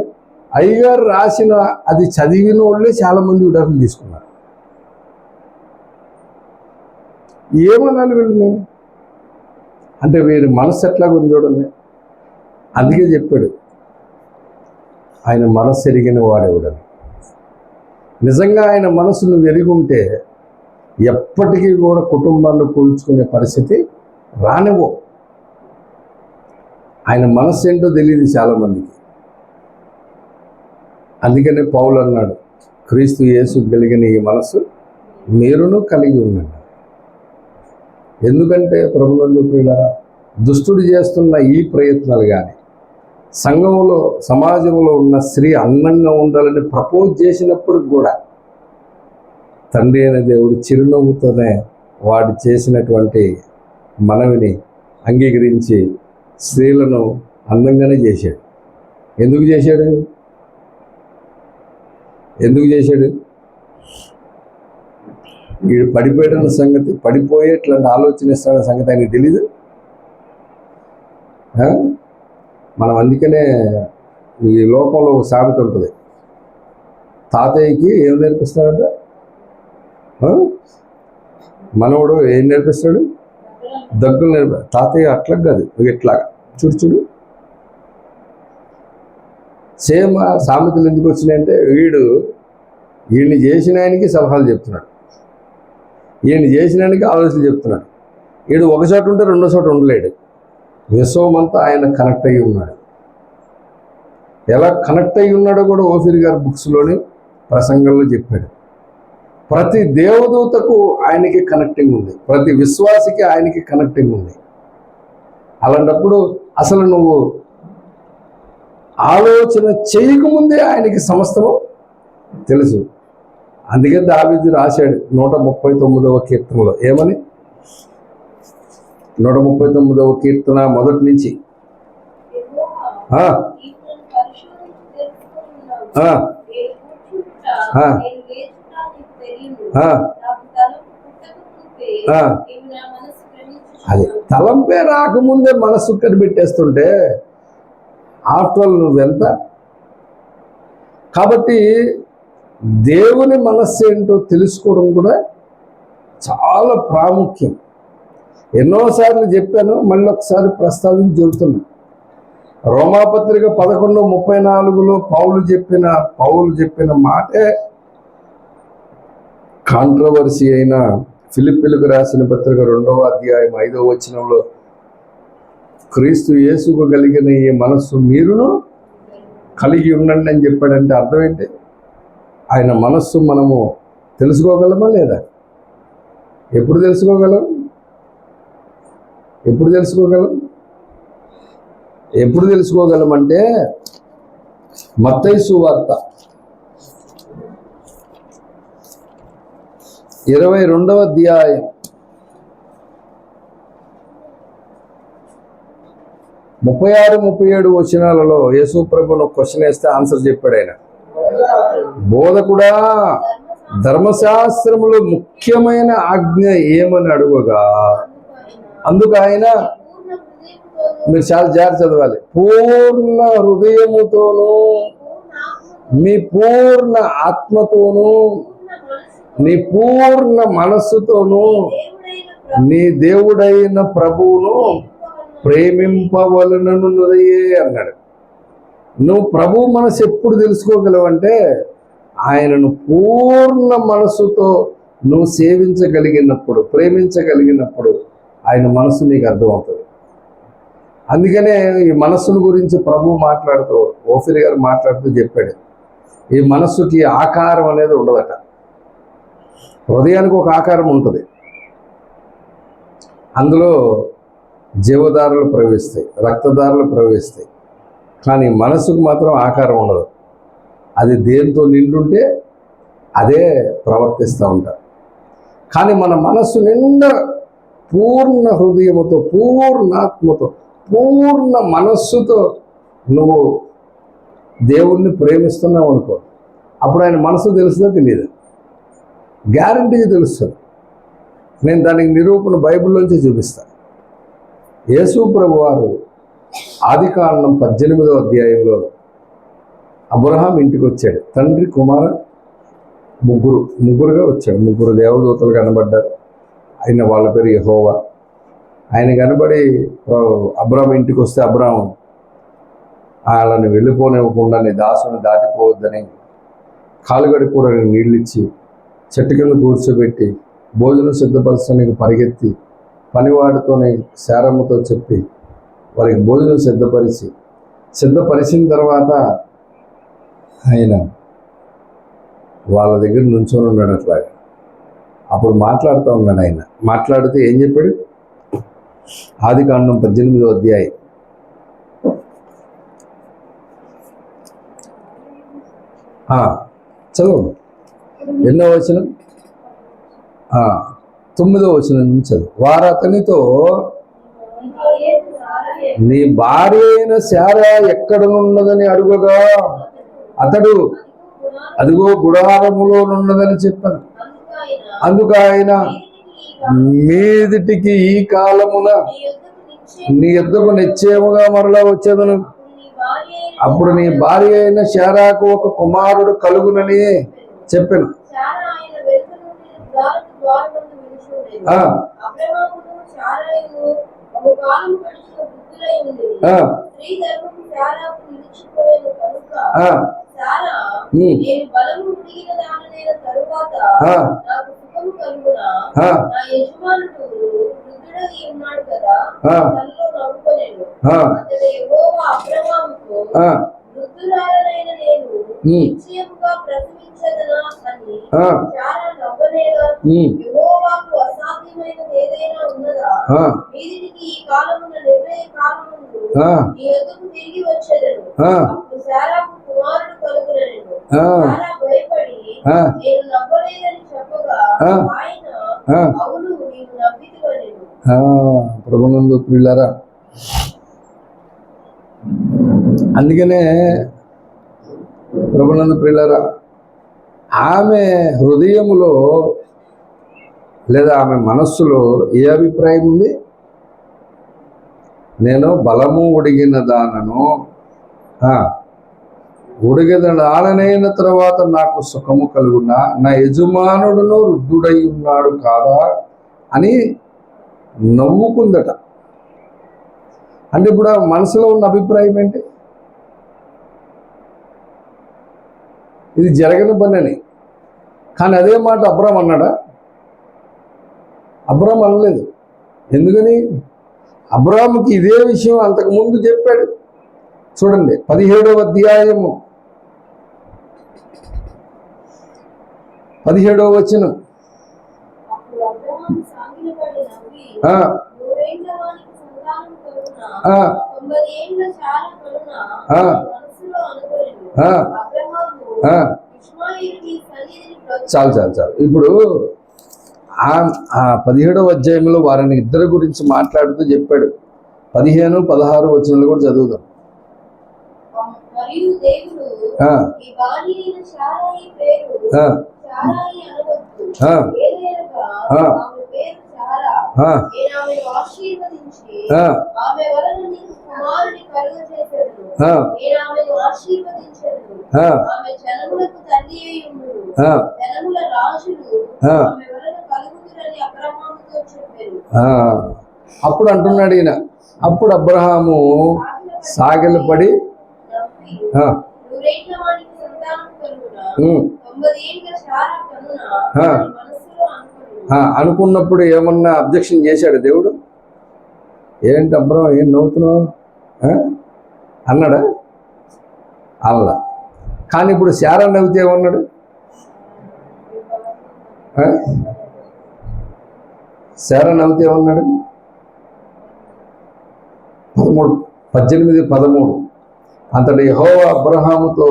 అయ్యగారు రాసిన అది చదివిన వాళ్ళే చాలామంది విడాకులు తీసుకున్నారు. ఏమనాలి వీళ్ళని అంటే, వీరి మనసు ఎట్లాగా ఉంది చూడండి. అందుకే చెప్పాడు ఆయన మనసు ఎరిగిన వాడేవాడని. నిజంగా ఆయన మనసు నువ్వు ఎరిగి ఉంటే ఎప్పటికీ కూడా కుటుంబాన్ని కూల్చుకునే పరిస్థితి రానివ్వు. ఆయన మనసు ఏంటో తెలియదు చాలామందికి. అందుకనే పౌలు అన్నాడు, క్రీస్తు యేసు కలిగిన ఈ మనసు మీరును కలిగి ఉండండి. ఎందుకంటే ప్రభునందు ప్రియులారా, దుష్టుడు చేస్తున్న ఈ ప్రయత్నాలు కానీ, సంఘంలో సమాజంలో ఉన్న స్త్రీ అందంగా ఉండాలని ప్రపోజ్ చేసినప్పుడు కూడా తండ్రి అయిన దేవుడు చిరునవ్వుతోనే వాడు చేసినటువంటి మనవిని అంగీకరించి స్త్రీలను అందంగానే చేశాడు. ఎందుకు చేశాడు? వీడు పడిపోయాడన్న సంగతి, పడిపోయేట్లాంటి ఆలోచన ఇస్తాడన్న సంగతి ఆయనకి తెలీదు. మనం అందుకనే ఈ లోకంలో ఒక సామెత ఉంటుంది, తాతయ్యకి ఏం నేర్పిస్తాడంట, మనవడు ఏం నేర్పిస్తాడు, దగ్గులు నేర్పి. తాతయ్య అట్లా కాదు, ఇట్లాగా చూడు. సేమ్ సామెతలు ఎందుకు వచ్చినాయంటే, వీడు ఈయన్ని చేసిన ఆయనకి సలహాలు చెప్తున్నాడు, ఈయన్ని చేసిన ఆయనకి ఆలోచనలు చెప్తున్నాడు. ఈడు ఒక చోట ఉంటే రెండో చోట ఉండలేడు. విశ్వమంతా ఆయన కనెక్ట్ అయ్యి ఉన్నాడు. ఎలా కనెక్ట్ అయ్యి ఉన్నాడో కూడా ఓఫీర్ గారి బుక్స్లోని ప్రసంగంలో చెప్పాడు. ప్రతి దేవదూతకు ఆయనకి కనెక్టింగ్ ఉంది, ప్రతి విశ్వాసికి ఆయనకి కనెక్టింగ్ ఉంది. అలాంటప్పుడు అసలు నువ్వు ఆలోచన చేయకముందే ఆయనకి సమస్తము తెలుసు. అందుకే దావీదు రాశాడు 139వ కీర్తనలో ఏమని, 139వ కీర్తన మొదటి నుంచి అది తలంపే రాకముందే మనస్సు కనిపెట్టేస్తుంటే ఆఫ్టర్ ఆల్ నువ్వెంత. కాబట్టి దేవుని మనస్సు ఏంటో తెలుసుకోవడం కూడా చాలా ప్రాముఖ్యం. ఎన్నోసార్లు చెప్పాను, మళ్ళీ ఒకసారి ప్రస్తావించి చెబుతున్నా. రోమాపత్రిక 11:34లో పౌలు చెప్పిన మాటే కాంట్రవర్సీ అయిన ఫిలిప్పీలకు రాసిన పత్రిక 2వ అధ్యాయం 5వ వచనంలో క్రీస్తు యేసుకు కలిగిన ఈ మనస్సు మీరును కలిగి ఉండండి అని చెప్పాడంటే అర్థం ఏంటి? ఆయన మనస్సు మనము తెలుసుకోగలమా లేదా? ఎప్పుడు తెలుసుకోగలం? ఎప్పుడు తెలుసుకోగలమంటే మత్తయి సువార్త 22వ అధ్యాయం 36-37 వచనాలలో యేసు ప్రభువును క్వశ్చన్ వేస్తే ఆన్సర్ చెప్పాడు ఆయన. బోధకుడా, ధర్మశాస్త్రములో ముఖ్యమైన ఆజ్ఞ ఏమని అడుగగా అందుకు ఆయన, మీరు చాలా జాగ్రత్త చదవాలి, పూర్ణ హృదయముతోనూ మీ పూర్ణ ఆత్మతోనూ నీ పూర్ణ మనస్సుతోనూ నీ దేవుడైన ప్రభువును ప్రేమింపవలననున్నదయే అన్నాడు. నువ్వు ప్రభు మనసు ఎప్పుడు తెలుసుకోగలవంటే ఆయనను పూర్ణ మనస్సుతో నువ్వు సేవించగలిగినప్పుడు, ప్రేమించగలిగినప్పుడు ఆయన మనసు నీకు అర్థమవుతుంది. అందుకనే ఈ మనస్సును గురించి ప్రభు మాట్లాడుతూ, ఓఫీర్ గారు మాట్లాడుతూ చెప్పాడు, ఈ మనస్సుకి ఆకారం అనేది ఉండదట. హృదయానికి ఒక ఆకారం ఉంటుంది, అందులో జీవధారలు ప్రవేశిస్తాయి, రక్తధారలు ప్రవేశిస్తాయి. కానీ మనసుకు మాత్రం ఆకారం ఉండదు. అది దేంతో నిండుంటే అదే ప్రవర్తిస్తూ ఉంటారు. కానీ మన మనస్సు నిండా పూర్ణ హృదయముతో, పూర్ణాత్మతో, పూర్ణ మనస్సుతో నువ్వు దేవుణ్ణి ప్రేమిస్తున్నావు అనుకో, అప్పుడు ఆయన మనసు తెలుస్తుందో తెలియదు, గ్యారంటీగా తెలుస్తుంది. నేను దానికి నిరూపణ బైబిల్లోంచి చూపిస్తాను. యేసు ప్రభు వారు ఆదికాండం 18వ అధ్యాయంలో అబ్రహాం ఇంటికి వచ్చాడు. తండ్రి, కుమార ముగ్గురుగా వచ్చాడు. ముగ్గురు దేవదూతలు కనబడ్డారు. ఆయన వాళ్ళ పేరు యెహోవా. ఆయన కనబడి అబ్రహాం ఇంటికి వస్తే అబ్రహాం వాళ్ళని వెళ్ళిపోనివ్వకుండా నీ దాసుని దాటిపోవద్దని కాలుగడి కూడా నీళ్ళు ఇచ్చి చెట్టు కింద కూర్చోబెట్టి భోజనం సిద్ధపరచడానికి పరిగెత్తి పనివాడితోనే శారమ్మతో చెప్పి వారికి భోజనం సిద్ధపరిచిన తర్వాత ఆయన వాళ్ళ దగ్గర నుంచొని ఉన్నాడు. అట్లాగా అప్పుడు మాట్లాడుతూ ఉన్నాడు. ఆయన మాట్లాడితే ఏం చెప్పాడు? ఆదికాండం 18వ అధ్యాయం చదవండి. ఎన్నో వచనం? 9వ వచనం నుంచి చదువు. వారు అతనితో, నీ భార్య అయిన శారా ఎక్కడనున్నదని అడుగగా అతడు, అదిగో గుడారములోనున్నదని చెప్పాను. అందుకు ఆయన, మీదిటికి ఈ కాలమున నీ యొద్దకు నిశ్చయముగా మరలా వచ్చేదను. అప్పుడు నీ భార్య అయిన శారాకు ఒక కుమారుడు కలుగునని చెప్పాను. బహుకాలము గడిచిన వృద్ధులై ఉండిరి. ఆ, స్త్రీ గర్భము శారాకు నిలిచిపోయేను కనుక ఆ, శారా నేను బలము ఉడిగిన దానినైన తరువాత నాకు సుఖము కలుగునా, నా యజమానుడు వృద్ధుడై ఉన్నాడు కదా తనలో నవ్వుకొనెను. అతడు యెహోవా అబ్రహాముతో వృద్ధురాలనైన నేను నిశ్చయముగా ప్రసవించదనా అని శారా నవ్వనేలా, యెహోవాకు అసాధ్యమైనది ఏదైనా ఉన్నదా? వీరికి ఈ కాలమున నిర్ణయ కాలముందు నీ యొద్దకు తిరిగి వచ్చెదను. అప్పుడు శారాకు కుమారుడు కలుగునెను. శారా భయపడి నేను నవ్వలేదని చెప్పగా ఆయన అవును నీవు నవ్వితివనెను. ప్రభునందు ప్రియులారా, అందుకనే ప్రభునందు ప్రియులారా, ఆమె హృదయములో లేదా ఆమె మనస్సులో ఏ అభిప్రాయం ఉంది? నేను బలము ఉడిగిన దానను, ఉడిగదనాలనైన తర్వాత నాకు సుఖము కలుగునా, నా యజమానుడును వృద్ధుడై ఉన్నాడు కాదా అని నవ్వుకుందట. అంటే ఇప్పుడు ఆ మనసులో ఉన్న అభిప్రాయం ఏంటి? ఇది జరగని పని అని. కానీ అదే మాట అబ్రాం అన్నాడా? అబ్రాం అనలేదు. ఎందుకని? అబ్రాముకి ఇదే విషయం అంతకుముందు చెప్పాడు. చూడండి 17వ అధ్యాయము 17వ వచనం. అప్పుడు అబ్రహాము సాగిలపడి నవ్వి, ఆ, 100 ఏండ్ల వానికి సంతానము కలుగునా, ఆ, 90 ఏండ్ల శార కలుగునా ఆ, అని మనస్సులో అనుకొనెను. ఆ, అబ్రహాము ఆ. ఇష్మాయేలుని సన్నిధిని చాలు చాలు చాలు. ఇప్పుడు ఆ 17వ అధ్యాయంలో వారిని ఇద్దరి గురించి మాట్లాడుతూ చెప్పాడు. 15, 16 వచనాలు కూడా చదువుదాం. మరియు దేవుడు ఈ భార్య అయిన శారాయి పేరు శారాయి అనవద్దు, ఏలయనగా ఆమె పేరు శారా. నేను ఆమెను ఆశీర్వదించి ఆమె వలన నీకు కుమారుని కలుగజేసేదను. నేను ఆమెను ఆశీర్వదించెదను. ఆమె జనములకు తల్లి అయి ఉండును. జనముల రాజులు ఆమె వలన కలుగుదురని అబ్రహాముతో చెప్పారు. అప్పుడు అంటున్నాడు ఈయన, అప్పుడు అబ్రహాము సాగిలపడి 100 ఏండ్ల వానికి సంతానము కలుగునా, 90 ఏండ్ల శారా కనునా అని మనస్సులో అనుకొనెను. అనుకున్నప్పుడు ఏమన్నా అబ్జెక్షన్ చేశాడు దేవుడు? ఏంటి అబ్రహం ఏం నవ్వుతున్నావు అన్నాడా? అలా. కానీ ఇప్పుడు శారా నవ్వుతే ఏమన్నాడు? శారా నవ్వుతే ఏమన్నాడు? 18:13 అంతటి యెహోవా అబ్రహాముతో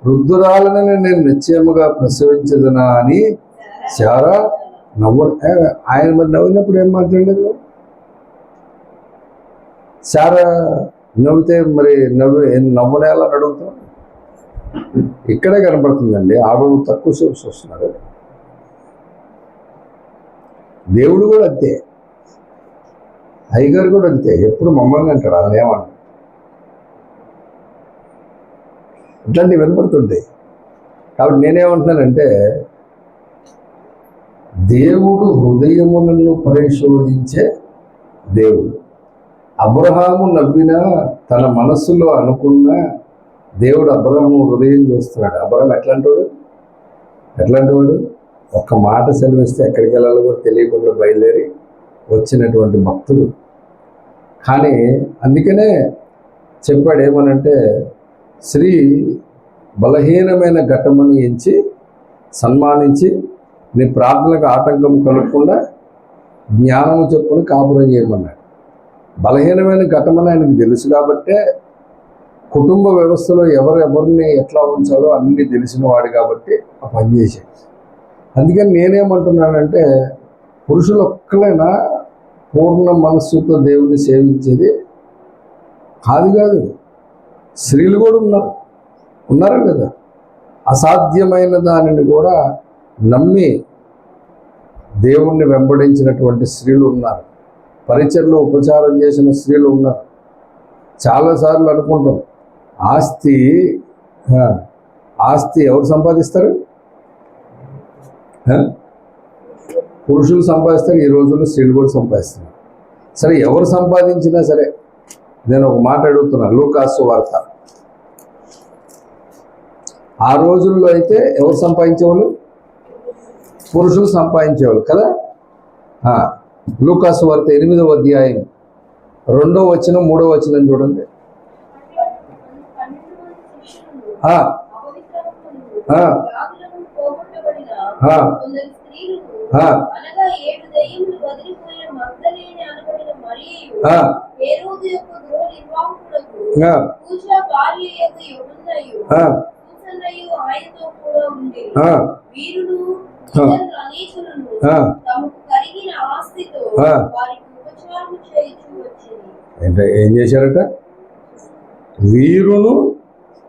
వృద్ధురాలను నేను నిశ్చయముగా ప్రసవించదనా అని శారా ఆయన మరి నవ్వినప్పుడు ఏం మాట్లాడలేదు? శారా నవ్వితే మరి నవ్వునేలా అడుగుతాం? ఇక్కడే కనపడుతుందండి. ఆవిడ తక్కువ సేపు వస్తున్నారు. దేవుడు కూడా అంతే, అయ్యగారు కూడా అంతే. ఎప్పుడు మమ్మల్ని అంటాడు, అలా ఏమన్నా ఇట్లాంటివి వినపడుతుంటాయి. కాబట్టి నేనేమంటున్నానంటే, దేవుడు హృదయములను పరిశోధించే దేవుడు. అబ్రహాము నవ్వినా తన మనస్సులో అనుకున్న దేవుడు అబ్రహాము హృదయం చూస్తున్నాడు. అబ్రహాం ఎట్లాంటి వాడు? ఒక్క మాట సెలవిస్తే ఎక్కడికి వెళ్ళాలో కూడా తెలియకుండా బయలుదేరి వచ్చినటువంటి భక్తుడు. కానీ అందుకనే చెప్పాడు ఏమనంటే, స్త్రీ బలహీనమైన ఘటమని ఎంచి సన్మానించి నీ ప్రార్థనకు ఆటంకం కలగకుండా జ్ఞానము చెప్పుని కాపురం చేయమన్నాడు. బలహీనమైన ఘటమని ఆయనకు తెలుసు కాబట్టే కుటుంబ వ్యవస్థలో ఎవరిని ఎట్లా ఉంచాలో అన్నీ తెలిసిన వాడు కాబట్టి ఆ పని చేశాడు. అందుకని నేనేమంటున్నానంటే, పురుషులు ఒక్కలైనా పూర్ణ మనస్సుతో దేవుడిని సేవించేది కాదు. స్త్రీలు కూడా ఉన్నారా కదా? అసాధ్యమైన దానిని కూడా నమ్మి దేవుణ్ణి వెంబడించినటువంటి స్త్రీలు ఉన్నారు. పరిచర్లో ఉపచారం చేసిన స్త్రీలు ఉన్నారు. చాలాసార్లు అనుకుంటాం, ఆస్తి ఎవరు సంపాదిస్తారు? పురుషులు సంపాదిస్తారు. ఈ రోజుల్లో స్త్రీలు కూడా సంపాదిస్తున్నారు. సరే, ఎవరు సంపాదించినా సరే, నేను ఒక మాట అడుగుతున్నా. లూకాసు వార్త, ఆ రోజుల్లో అయితే ఎవరు సంపాదించేవాళ్ళు? పురుషులు సంపాదించేవాళ్ళు కదా. లూకాసు వార్త 8వ అధ్యాయం 2వ వచనం 3వ వచనం చూడండి. ఏం చేశారట? వీరును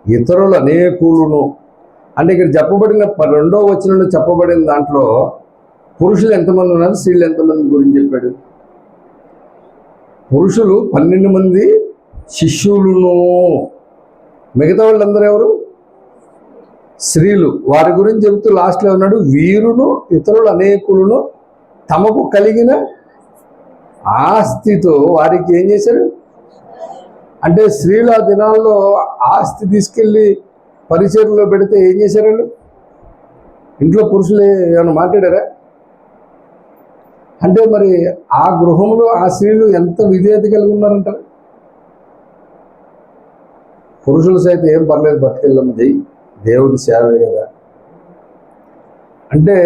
ఇతరుల అనేకులను. అంటే ఇక్కడ చెప్పబడిన 2వ వచనంలో చెప్పబడిన దాంట్లో పురుషులు ఎంతమంది ఉన్నారు, స్త్రీలు ఎంతమంది గురించి చెప్పాడు? పురుషులు 12 మంది శిష్యులను, మిగతా వాళ్ళందరూ ఎవరు? స్త్రీలు. వారి గురించి చెబుతూ లాస్ట్లో ఉన్నాడు, వీరును ఇతరులు అనేకులను తమకు కలిగిన ఆస్తితో వారికి ఏం చేశారు? అంటే స్త్రీలు ఆ దినాల్లో ఆస్తి తీసుకెళ్ళి పరిచర్లో పెడితే ఏం చేశారు వాళ్ళు? ఇంట్లో పురుషులు ఏమైనా మాట్లాడారా? అంటే మరి ఆ గృహంలో ఆ స్త్రీలు ఎంత విధేయత కలిగి ఉన్నారంటారు? పురుషులు సైతం ఏం పర్లేదు, పట్టుకెళ్ళమ్మ, చెయ్యి, దేవుడి సేవే కదా. అంటే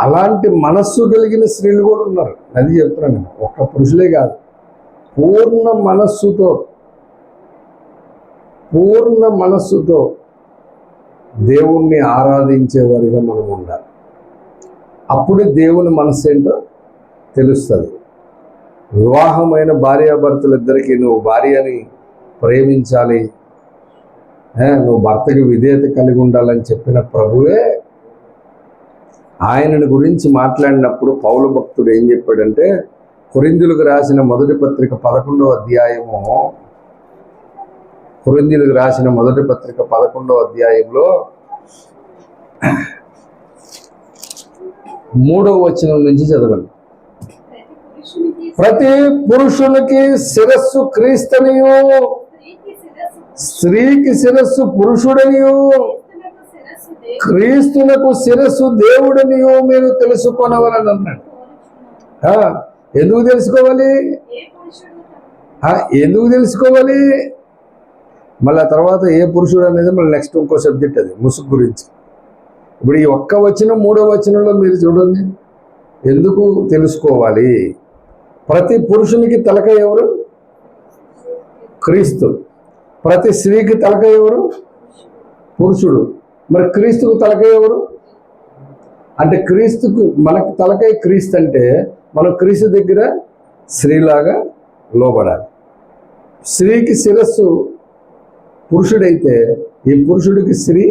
అలాంటి మనస్సు కలిగిన స్త్రీలు కూడా ఉన్నారు. అది చెప్తున్నాను నేను. ఒక్క పురుషులే కాదు, పూర్ణ మనస్సుతో దేవుణ్ణి ఆరాధించేవారిగా మనం ఉండాలి. అప్పుడే దేవుని మనస్సు ఏంటో తెలుస్తుంది. వివాహమైన భార్యాభర్తలిద్దరికీ నువ్వు భార్యని ప్రేమించాలి, నువ్వు భర్తకి విధేయత కలిగి ఉండాలని చెప్పిన ప్రభువే ఆయనను గురించి మాట్లాడినప్పుడు పౌలు భక్తుడు ఏం చెప్పాడంటే, కొరింథీయులకు రాసిన మొదటి పత్రిక 11వ అధ్యాయము, కొరింథీయులకు రాసిన మొదటి పత్రిక 11వ అధ్యాయంలో 3వ వచనం నుంచి చదవండి. ప్రతి పురుషునికి శిరస్సు క్రీస్తునియు, స్త్రీకి శిరస్సు పురుషుడనియు, క్రీస్తునకు శిరస్సు దేవుడనియు మీరు తెలుసుకొనవలని అన్నాడు. ఎందుకు తెలుసుకోవాలి? మళ్ళీ తర్వాత ఏ పురుషుడు అనేది మళ్ళీ నెక్స్ట్ ఇంకో సబ్జెక్ట్, అది ముసుగు గురించి. ఇప్పుడు ఈ ఒక్క వచనం 3వ వచనంలో మీరు చూడండి, ఎందుకు తెలుసుకోవాలి? ప్రతి పురుషునికి తలకాయ ఎవరు? క్రీస్తు. ప్రతి స్త్రీకి తలకాయ ఎవరు? పురుషుడు. మరి క్రీస్తుకు తలకాయ ఎవరు? అంటే క్రీస్తుకు, మనకు తలకాయ క్రీస్తు అంటే మనం క్రీస్తు దగ్గర స్త్రీలాగా లోబడాలి. స్త్రీకి శిరస్సు పురుషుడైతే ఈ పురుషుడికి స్త్రీ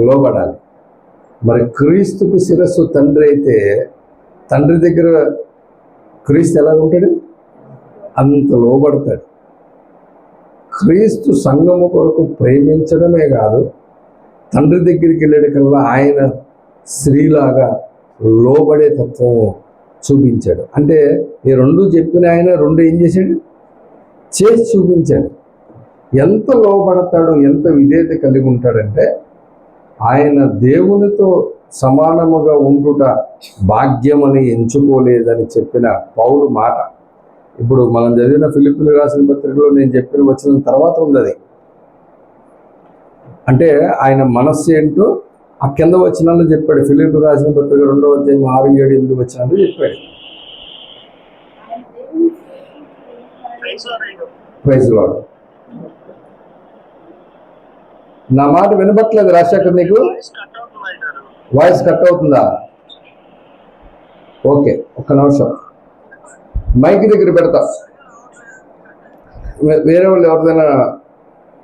లోబడాలి. మరి క్రీస్తుకు శిరస్సు తండ్రి అయితే తండ్రి దగ్గర క్రీస్తు ఎలా ఉంటాడు? అంత లోబడతాడు. క్రీస్తు సంఘము కొరకు ప్రేమించడమే కాదు, తండ్రి దగ్గరికి వెళ్ళేటికల్లా ఆయన స్త్రీలాగా లోబడే తత్వం చూపించాడు. అంటే ఈ 2 చెప్పిన ఆయన 2 ఏం చేశాడు? చేసి చూపించాడు. ఎంత లోబడతాడు, ఎంత విధేయత కలిగి ఉంటాడంటే, ఆయన దేవునితో సమానముగా ఉండుట భాగ్యమని ఎంచుకోలేదని చెప్పిన పౌలు మాట. ఇప్పుడు మనం చదివిన ఫిలిప్పీయులకు రాసిన పత్రికలో నేను చెప్పిన వచ్చిన తర్వాత ఉంది అది. అంటే ఆయన మనస్సు ఏంటో ఆ కింద వచనాల్లో చెప్పాడు. ఫిలిప్పీయులకు రాసిన పత్రిక 2వ అధ్యాయం 6, 7, 8 వచనాలు చెప్పాడు. Praise Lord. నా మాట వినబట్లేదు రాజశేఖర్? నీకు వాయిస్ కట్ అవుతుందా? ఓకే, ఒక్క నిమిషం మైక్ దగ్గర పెడతా. వేరే వాళ్ళు ఎవరిదైనా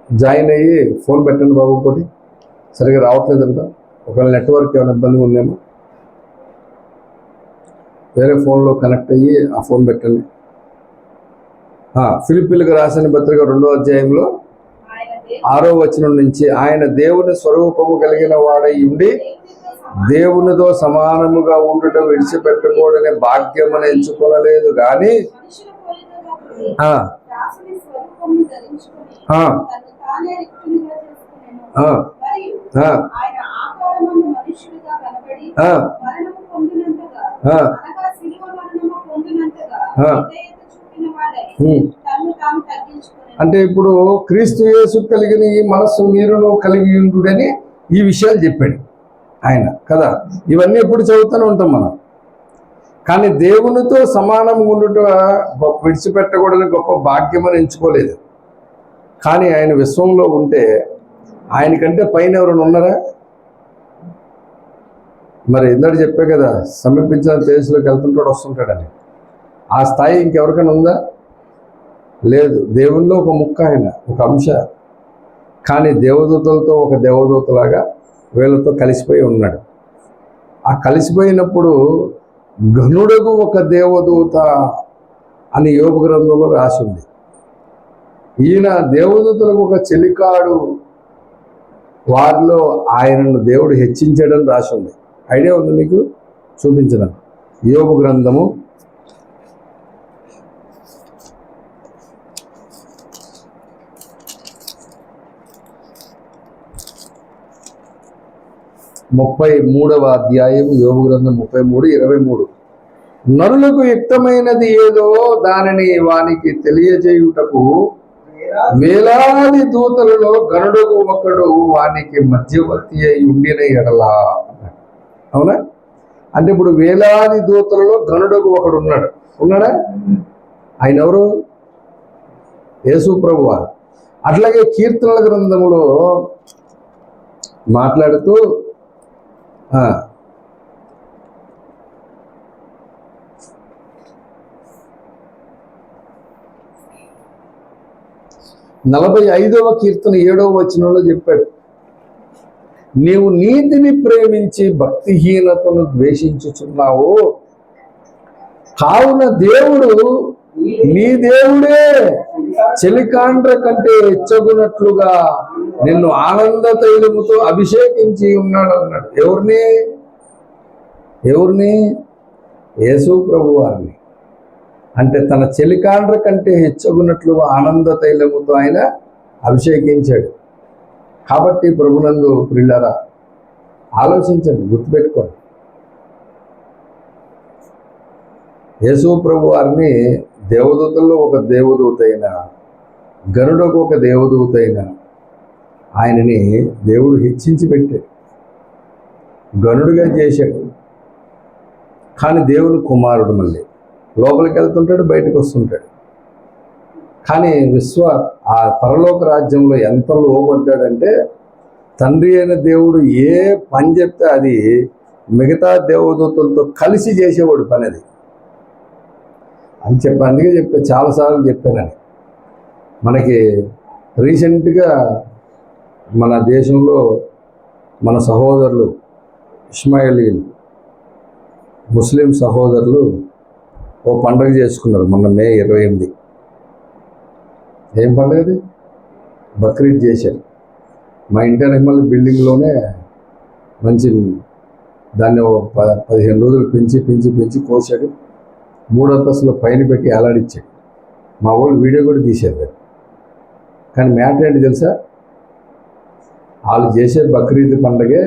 జాయిన్ అయ్యి ఫోన్ పెట్టండి బాబు. ఇంకోటి సరిగ్గా రావట్లేదంట. ఒకవేళ నెట్వర్క్ ఏమైనా ఇబ్బంది ఉందేమో వేరే ఫోన్లో కనెక్ట్ అయ్యి ఆ ఫోన్ పెట్టండి. ఫిలిప్పీయులకు రాసిన పత్రిక 2వ అధ్యాయంలో 6వ వచనం నుంచి, ఆయన దేవుని స్వరూపము కలిగిన వాడై ఉండి దేవునితో సమానముగా ఉండటం విడిచిపెట్టకూడని భాగ్యమని ఎంచుకొనలేదు కానీ మనుషుల పోలికగా పుట్టి, ఆ, దాసుని స్వరూపమును ధరించుకొని, ఆ, తన్ను తానే రిక్తునిగా చేసుకొనెను. ఆ, మరియు ఆ, ఆయన ఆకారమందు మనుష్యుడిగా కనబడి ఆ, మరణము పొందినంతగా, ఆ, అనగా శిలువ మరణము పొందినంతగా ఆ. విధేయత చూపిన వాడై ఉమ్. తన్ను తాను తగ్గించుకొనెను. అంటే ఇప్పుడు క్రీస్తు యేసు కలిగిన ఈ మనస్సు మీరును కలిగి ఉండుడని ఈ విషయాలు చెప్పాడు ఆయన కదా. ఇవన్నీ ఎప్పుడు చదువుతూనే ఉంటాం మనం. కానీ దేవునితో సమానం ఉండుట విడిచిపెట్టకూడని గొప్ప భాగ్యమని ఎంచుకోలేదు. కానీ ఆయన విశ్వంలో ఉంటే ఆయనకంటే పైన ఎవరైనా ఉన్నారా? మరి ఇందాక చెప్పే కదా, సమీపించిన దేశంలోకి వెళ్తుంటాడు వస్తుంటాడని. ఆ స్థాయి ఇంకెవరికైనా ఉందా? లేదు. దేవుల్లో ఒక ముక్క ఆయన, ఒక అంశ. కానీ దేవదూతలతో ఒక దేవదూతలాగా వీళ్ళతో కలిసిపోయి ఉన్నాడు. ఆ కలిసిపోయినప్పుడు ఘనుడగు ఒక దేవదూత అని యోబు గ్రంథంలో రాసి ఉంది. ఈయన దేవదూతలకు ఒక చెలికాడు, వారిలో ఆయనను దేవుడు హెచ్చించాడని రాసి ఉంది. ఐడియా ఉంది మీకు? చూపించిన యోబు గ్రంథము 33వ అధ్యాయం, యోబు గ్రంథం 33:23. నరులకు యుక్తమైనది ఏదో దానిని వానికి తెలియజేయుటకు వేలాది దూతలలో గరుడకు ఒకడు వానికి మధ్యవర్తి అయి ఉండిన ఎడలా. అవునా? అంటే ఇప్పుడు వేలాది దూతలలో గరుడకు ఒకడు ఉన్నాడా? ఆయన ఎవరు? యేసు ప్రభు వారు. అట్లాగే కీర్తనల గ్రంథంలో మాట్లాడుతూ 45వ కీర్తన 7వ వచనంలో చెప్పాడు, నీవు నీతిని ప్రేమించి భక్తిహీనతను ద్వేషించుచున్నావు, కావున దేవుడు నీ దేవుడే చెలికాండ్ర కంటే హెచ్చగునట్లుగా నిన్ను ఆనంద తైలముతో అభిషేకించి ఉన్నాడు అన్నాడు. ఎవరిని? యేసు ప్రభు వారిని. అంటే తన చెలికాండ్ర కంటే హెచ్చగునట్లుగా ఆనంద తైలముతో ఆయన అభిషేకించాడు. కాబట్టి ప్రభునందు ప్రియులారా, ఆలోచించండి, గుర్తుపెట్టుకోండి. యేసు ప్రభు వారిని దేవదూతల్లో ఒక దేవదూత అయిన, గరుడకు ఒక దేవదూత అయిన ఆయనని దేవుడు హెచ్చించి పెట్టాడు, గనుడుగా చేశాడు. కానీ దేవుని కుమారుడు మళ్ళీ లోపలికి వెళ్తుంటాడు, బయటకు వస్తుంటాడు. కానీ ఆ పరలోక రాజ్యంలో ఎంత లోపడ్డాడంటే, తండ్రి అయిన దేవుడు ఏ పని చెప్తే అది మిగతా దేవదూతలతో కలిసి చేసేవాడు పని అది అని అందుకే చాలాసార్లు చెప్పానని. మనకి రీసెంట్గా మన దేశంలో మన సహోదరులు ఇస్మాయిలీలు, ముస్లిం సహోదరులు ఓ పండుగ చేసుకున్నారు మొన్న మే 28. ఏం పండుగ అది? బక్రీద్ చేశారు. మా ఇంటి వెనకమల్ల బిల్డింగ్లోనే మంచి దాన్ని 15 రోజులు పెంచి కోసాడు. 3 అంతస్తుల పైన పెట్టి అలాడిచ్చాడు. మా వాళ్ళు వీడియో కూడా తీశారు. కానీ మ్యాటర్ ఏంటి తెలుసా? వాళ్ళు చేసే బక్రీద్ పండుగే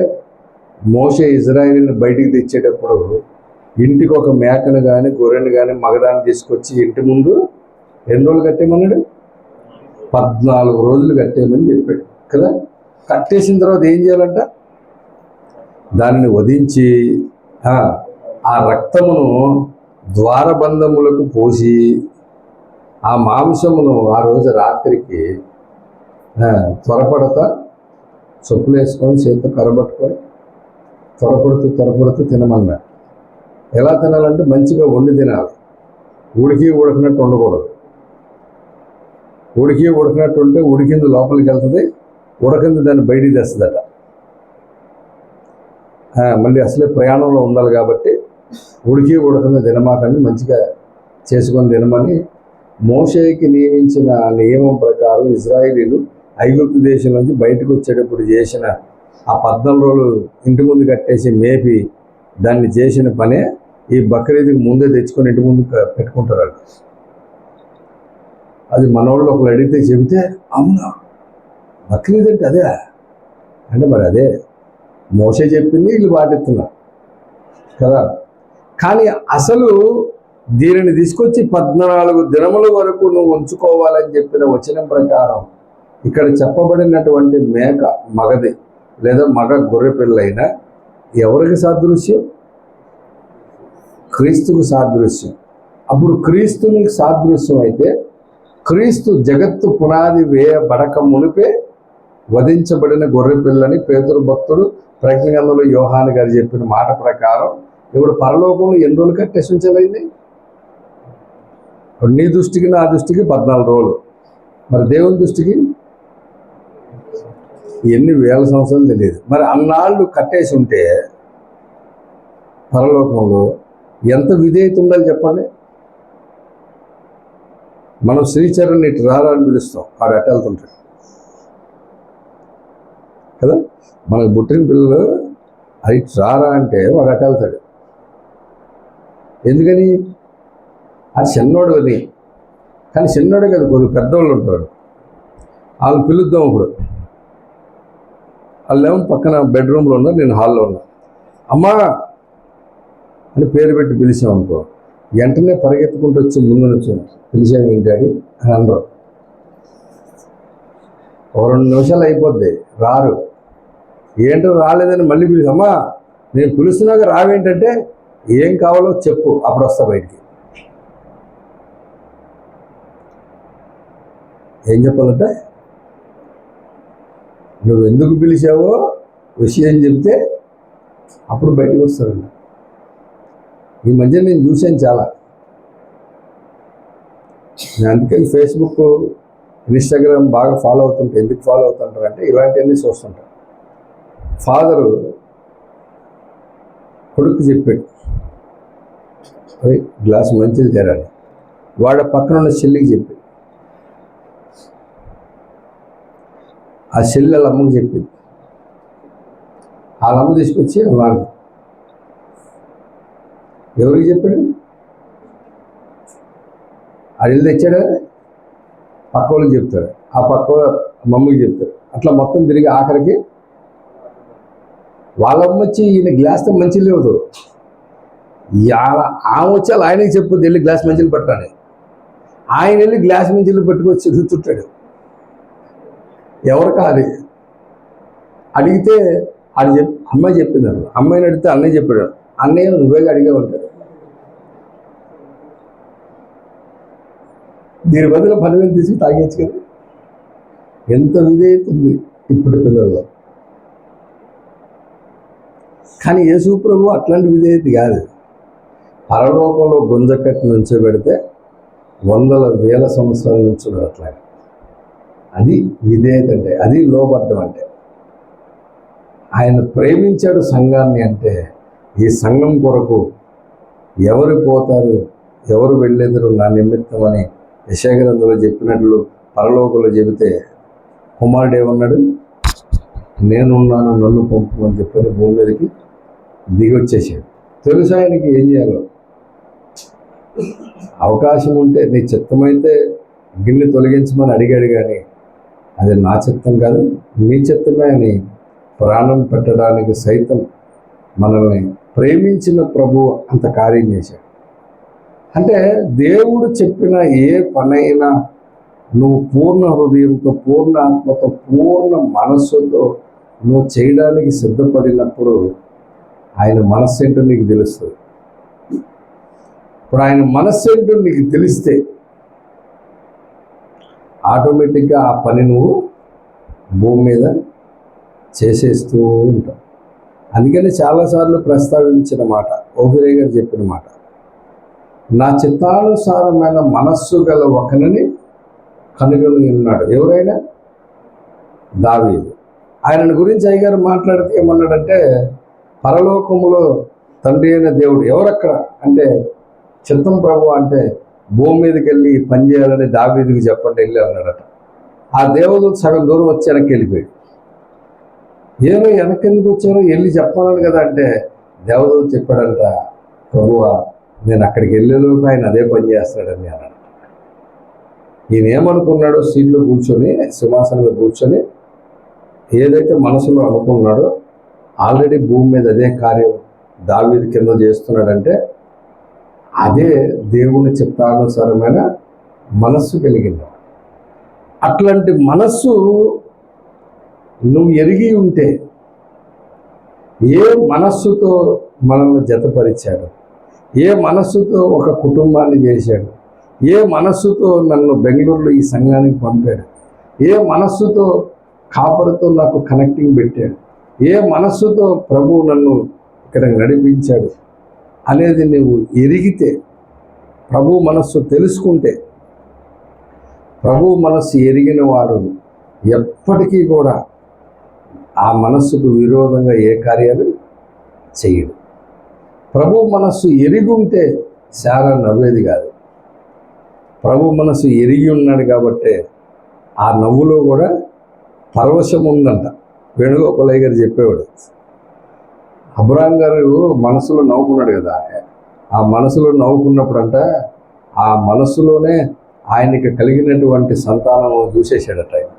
మోషే ఇజ్రాయిల్ని బయటికి తెచ్చేటప్పుడు ఇంటికి ఒక మేకను కానీ గొర్రెను కానీ మగదాన్ని తీసుకొచ్చి ఇంటి ముందు ఎన్ని రోజులు కట్టేయమన్నాడు? 14 రోజులు కట్టేయమని చెప్పాడు కదా. కట్టేసిన తర్వాత ఏం చేయాలంట? దానిని వధించి ఆ రక్తమును ద్వారబంధములకు పోసి ఆ మాంసమును ఆ రోజు రాత్రికి త్వరపడతా చెప్పులు వేసుకొని చేతితో కరబట్టుకొని త్వరపడుతూ తినమన్నాడు. ఎలా తినాలంటే మంచిగా వండి తినాలి. ఉడికినట్టు ఉండకూడదు. ఉడికినట్టు ఉంటే ఉడికింది లోపలికి వెళ్తుంది, ఉడకింది దాన్ని బయటికి తెస్తుందట. మళ్ళీ అసలే ప్రయాణంలో ఉండాలి కాబట్టి ఉడికింది తినమాకని మంచిగా చేసుకొని తినమని మోషేకి నియమించిన నియమం ప్రకారం ఇజ్రాయేలీలు ఐగుప్తు దేశం నుంచి బయటకు వచ్చేటప్పుడు చేసిన ఆ 14 రోజులు ఇంటి ముందు కట్టేసి మేపి దాన్ని చేసిన పనే ఈ బక్రీద్కి ముందే తెచ్చుకొని ఇంటి ముందు పెట్టుకుంటారు వాళ్ళు. అది మనోళ్ళు ఒకరు అడిగితే చెబితే అవునా బక్రీద్ అంటే అదే అంటే మరి అదే మోసే చెప్పింది వీళ్ళు పాటిస్తున్నారు కదా. కానీ అసలు దీనిని తీసుకొచ్చి 14 దినముల వరకు నువ్వు ఉంచుకోవాలని చెప్పిన వచనం ప్రకారం ఇక్కడ చెప్పబడినటువంటి మేక మగది లేదా మగ గొర్రె పిల్లైనా ఎవరికి సాదృశ్యం? క్రీస్తుకు సాదృశ్యం. అప్పుడు క్రీస్తునికి సాదృశ్యం అయితే క్రీస్తు జగత్తు పునాది వేయబడక మునిపే వధించబడిన గొర్రె పిల్లని పేతురు భక్తుడు ప్రకటన గ్రంథంలో యోహాను గారు చెప్పిన మాట ప్రకారం ఇప్పుడు పరలోకంలో ఎన్ని రోజులు కట్టేసి ఉంచలేదు? నీ దృష్టికి నా దృష్టికి 14 రోజులు, మరి దేవుని దృష్టికి ఎన్ని వేల సంవత్సరాలు తెలియదు. మరి అన్నాళ్ళు కట్టేసి ఉంటే పరలోకంలో ఎంత విధేయత ఉండాలి చెప్పండి. మనం శ్రీచరణ్ ఇటు రారా అని పిలుస్తాం, వాడు అటు వెళ్తుంటాడు కదా. మనకు పుట్టిన పిల్లలు అది ఇటు రారా అంటే వాడు అటు వెళ్తాడు. ఎందుకని? అది చిన్నోడు అని. కానీ చిన్నోడే కదా, కొద్దిగా పెద్దవాళ్ళు ఉంటారు, వాళ్ళని పిలుద్దాం. ఇప్పుడు వాళ్ళేమో పక్కన బెడ్రూమ్లో ఉన్నారు, నేను హాల్లో ఉన్నా. అమ్మా అని పేరు పెట్టి పిలిచామనుకో, వెంటనే పరిగెత్తుకుంటూ వచ్చి ముందు వచ్చాను, పిలిచాము ఏంటి అని అనరు. ఒక 2 నిమిషాలు అయిపోద్ది, రారు. ఏంటో రాలేదని మళ్ళీ పిలిచి, అమ్మా నేను పిలుస్తున్నాక రావేంటంటే ఏం కావాలో చెప్పు, అప్పుడు వస్తా బయటికి. ఏం చెప్పాలంటే నువ్వు ఎందుకు పిలిచావో విషయం చెప్తే అప్పుడు బయటకు వస్తాడంట. ఈ మధ్య నేను చూశాను చాలా. నేను అందుకని ఫేస్బుక్, ఇన్స్టాగ్రామ్ బాగా ఫాలో అవుతుంటా. ఎందుకు ఫాలో అవుతుంటారంటే ఇలాంటివన్నీ చూస్తుంటారు. ఫాదరు కొడుకు చెప్పాడు, గ్లాస్ మంచిది తెరాలి. వాడ పక్కన ఉన్న చెల్లికి చెప్పాడు, ఆ చెల్లి వాళ్ళ అమ్మకి చెప్పింది. వాళ్ళ అమ్మ తీసుకొచ్చి వాళ్ళు ఎవరికి చెప్పాడు? అడిగి తెచ్చాడు, పక్క వాళ్ళకి చెప్తాడు, ఆ పక్క మమ్మీకి చెప్తాడు. అట్లా మొత్తం తిరిగి ఆఖరికి వాళ్ళ అమ్మ వచ్చి ఈయన గ్లాస్తో మంచి లేవు, ఆమె వచ్చి అలా ఆయనకి చెప్పొద్దు వెళ్ళి గ్లాస్ మంచిలు పట్టాలి. ఆయన వెళ్ళి గ్లాస్ మంచిలు పట్టుకొచ్చి రుచుట్టాడు. ఎవరు కాదు అడిగితే అది అమ్మాయి చెప్పింది. అమ్మాయిని అడిగితే అన్నయ్య చెప్పాడు. అన్నయ్య నువ్వేగా అడిగా ఉంటాడు. దీని బదులు 10,000 తీసి తాగేచ్చు కదా. ఎంత విధేయత ఉంది ఇప్పుడు పిల్లల్లో. కానీ యేసు ప్రభు అట్లాంటి విధేయత కాదు. పరలోకంలో గుంజకట్టు నుంచోబెడితే 100,000 సంవత్సరాల నుంచి అట్లాగా. అది విధేయత అంటే, అది లోబడ్డం అంటే. ఆయన ప్రేమించాడు సంఘాన్ని అంటే ఈ సంఘం కొరకు ఎవరు పోతారు, ఎవరు వెళ్ళేదరు నా నిమిత్తం అని యెషయా గ్రంథంలో చెప్పినట్లు పరలోకంలో చెబితే కుమారుడు ఏమన్నాడు? నేనున్నాను నన్ను పంపు అని చెప్పని భూమి మీదకి దిగి వచ్చేసాడు. తెలుసు ఆయనకి ఏం చేయాలో. అవకాశం ఉంటే నీ చిత్తమైతే గిన్నె తొలగించమని అడిగాడు, కానీ అది నా చిత్తం కాదు నీ చిత్తమే అని ప్రాణం పెట్టడానికి సైతం మనల్ని ప్రేమించిన ప్రభువు అంత కార్యం చేశాడు. అంటే దేవుడు చెప్పిన ఏ పనైనా నువ్వు పూర్ణ హృదయంతో, పూర్ణ ఆత్మతో, పూర్ణ మనస్సుతో నువ్వు చేయడానికి సిద్ధపడినప్పుడు ఆయన మనస్సు ఏంటో నీకు తెలుస్తుంది. ఇప్పుడు ఆయన మనస్సు ఏంటో నీకు తెలిస్తే ఆటోమేటిక్గా ఆ పని నువ్వు భూమి మీద చేసేస్తూ ఉంటావు. అందుకని చాలాసార్లు ప్రస్తావించిన మాట, ఓఫిరే గారు చెప్పిన మాట, నా చిత్తానుసారమైన మనస్సు గల ఒకరిని కనుగొని ఉన్నాడు. ఎవరైనా? దావీదు. ఆయనను గురించి అయ్యగారు మాట్లాడితే ఏమన్నాడంటే, పరలోకములో తండ్రి అయిన దేవుడు ఎవరక్కడ అంటే చిత్తం ప్రభు అంటే భూమి మీదకి వెళ్ళి పని చేయాలని దావీదుకి చెప్పండి వెళ్ళి అన్నాడట. ఆ దేవదూత సగం దూరం వచ్చి వెనక్కి వెళ్ళిపోయాడు. ఏమో వెనక్కి ఎందుకు వచ్చారో వెళ్ళి చెప్పాలని కదా అంటే దేవదూత చెప్పాడంట, ప్రభువా నేను అక్కడికి వెళ్ళేలోపు ఆయన అదే పని చేస్తాడని అన్నాడు. ఈయన ఏమనుకున్నాడో సీట్లో కూర్చొని, సింహాసనంలో కూర్చొని ఏదైతే మనసులో అనుకున్నాడో ఆల్రెడీ భూమి మీద అదే కార్యం దావీదు కింద చేస్తున్నాడంటే అదే దేవుని చిత్తానుసారమైన మనస్సు కలిగింది. అట్లాంటి మనస్సు నువ్వు ఎరిగి ఉంటే, ఏ మనస్సుతో మనల్ని జతపరిచాడు, ఏ మనస్సుతో ఒక కుటుంబాన్ని చేశాడు, ఏ మనస్సుతో నన్ను బెంగళూరులో ఈ సంఘానికి పంపాడు, ఏ మనస్సుతో కాపరితో నాకు కనెక్టింగ్ పెట్టాడు, ఏ మనస్సుతో ప్రభువు నన్ను ఇక్కడ నడిపించాడు అనేది నువ్వు ఎరిగితే, ప్రభు మనస్సు తెలుసుకుంటే, ప్రభు మనస్సు ఎరిగిన వాడు ఎప్పటికీ కూడా ఆ మనస్సుకు విరోధంగా ఏ కార్యాలు చేయడు. ప్రభు మనస్సు ఎరిగి ఉంటే శారా నవ్వేది కాదు. ప్రభు మనస్సు ఎరిగి ఉన్నాడు కాబట్టి ఆ నవ్వులో కూడా పరవశం ఉందంట. వేణుగోపాలయ్య గారు చెప్పేవాడు, అబ్రాహం గారు మనసులో నవ్వుకున్నాడు కదా, ఆ మనసులో నవ్వుకున్నప్పుడంట ఆ మనసులోనే ఆయనకి కలిగినటువంటి సంతానం చూసేశాడట ఆయన.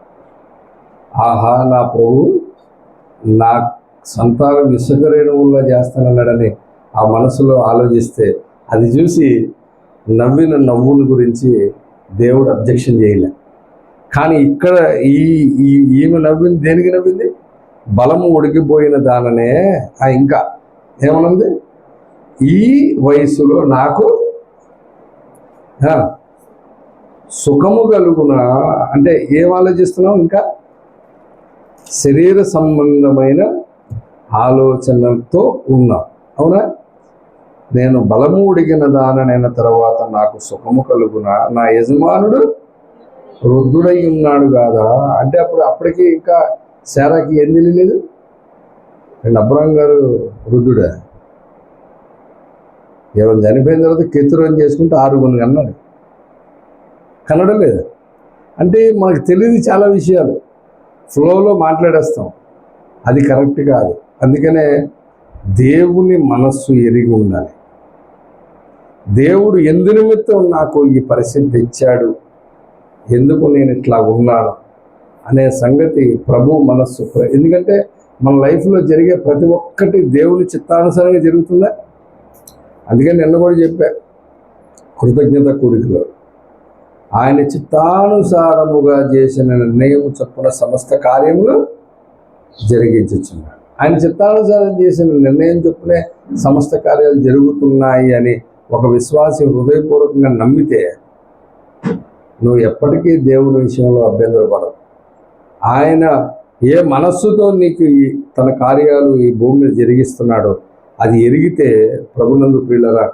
ఆహా, నా ప్రభు నా సంతానం ఇసుకరేణువుల్లా చేస్తానన్నాడని ఆ మనసులో ఆలోచిస్తే అది చూసి నవ్విన నవ్వుని గురించి దేవుడు అబ్జెక్షన్ చేయలే. కానీ ఇక్కడ ఈమె నవ్వింది దేనికి నవ్వింది? బలము ఉడికిపోయిన దాననే ఇంకా ఏమనుంది, ఈ వయసులో నాకు సుఖము కలుగున అంటే ఏం ఆలోచిస్తున్నావు? ఇంకా శరీర సంబంధమైన ఆలోచనలతో ఉన్నావు. అవునా? నేను బలము ఉడిగిన దానైన తర్వాత నాకు సుఖము కలుగున, నా యజమానుడు వృద్ధుడై ఉన్నాడు కాదా అంటే అప్పటికి ఇంకా శారాకి ఎన్ని లేదు. అండ్ అబ్రాహం గారు వృద్ధుడా? ఎవరు చనిపోయిన తర్వాత కెతురం చేసుకుంటే 6 అన్నాడు, కనడలేదు. అంటే మనకు తెలియదు చాలా విషయాలు, ఫ్లోలో మాట్లాడేస్తాం, అది కరెక్ట్ కాదు. అందుకనే దేవుని మనస్సు ఎరిగి ఉండాలి. దేవుడు ఎందు నిమిత్తం నాకు ఈ పరిస్థితి తెచ్చాడు, ఎందుకు నేను ఇట్లా ఉన్నాను అనే సంగతి ప్రభు మనస్సు. ఎందుకంటే మన లైఫ్లో జరిగే ప్రతి ఒక్కటి దేవుని చిత్తానుసారంగా జరుగుతుందా? అందుకని నిన్న కూడా చెప్పా, కృతజ్ఞత కూడికలో ఆయన చిత్తానుసారముగా చేసిన నిర్ణయం చొప్పున సమస్త కార్యములు జరిగించుచున్నాడు. ఆయన చిత్తానుసారం చేసిన నిర్ణయం చొప్పునే సమస్త కార్యాలు జరుగుతున్నాయి అని ఒక విశ్వాసి హృదయపూర్వకంగా నమ్మితే నువ్వు ఎప్పటికీ దేవుని విషయంలో అభ్యంతరపడవు. ఆయన ఏ మనస్సుతో నీకు తన కార్యాలు ఈ భూమి మీద జరిగిస్తున్నాడో అది ఎరిగితే, ప్రభునందు ప్రియులరా,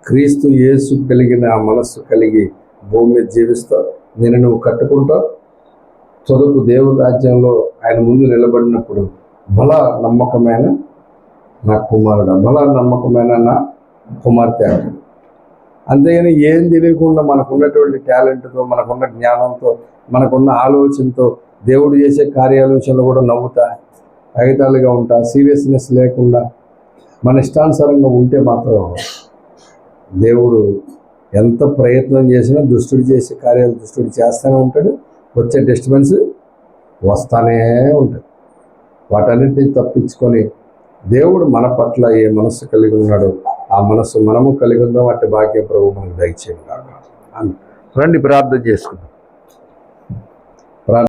క్రీస్తు యేసు కలిగిన ఆ మనస్సు కలిగి భూమి మీద జీవిస్తావు. నేను నువ్వు కట్టుకుంటావు. చదువు దేవుని రాజ్యంలో ఆయన ముందు నిలబడినప్పుడు బల నమ్మకమైన నా కుమారుడు, బల నమ్మకమైన నా కుమార్తె అంటాడు. అంతేగాని ఏం తెలియకుండా మనకున్నటువంటి టాలెంట్తో, మనకున్న జ్ఞానంతో, మనకున్న ఆలోచనతో దేవుడు చేసే కార్యాల విషయంలో కూడా నవ్వుతా, ఎగతాళిగా ఉంటా, సీరియస్నెస్ లేకుండా మన ఇష్టానుసారంగా ఉంటే మాత్రం దేవుడు ఎంత ప్రయత్నం చేసినా దుష్టుడు చేసే కార్యాలు దుష్టుడు చేస్తూనే ఉంటాడు. వచ్చే డిస్టర్బెన్స్ వస్తానే ఉంటుంది. వాటన్నిటిని తప్పించుకొని దేవుడు మన పట్ల ఏ మనస్సు కలిగి ఉన్నాడో ఆ మనస్సు మనము కలిగి ఉందాం. అట్టి భాగ్యం ప్రభు మనకు దయచేయండి. రండి ప్రార్థన చేసుకుందాం.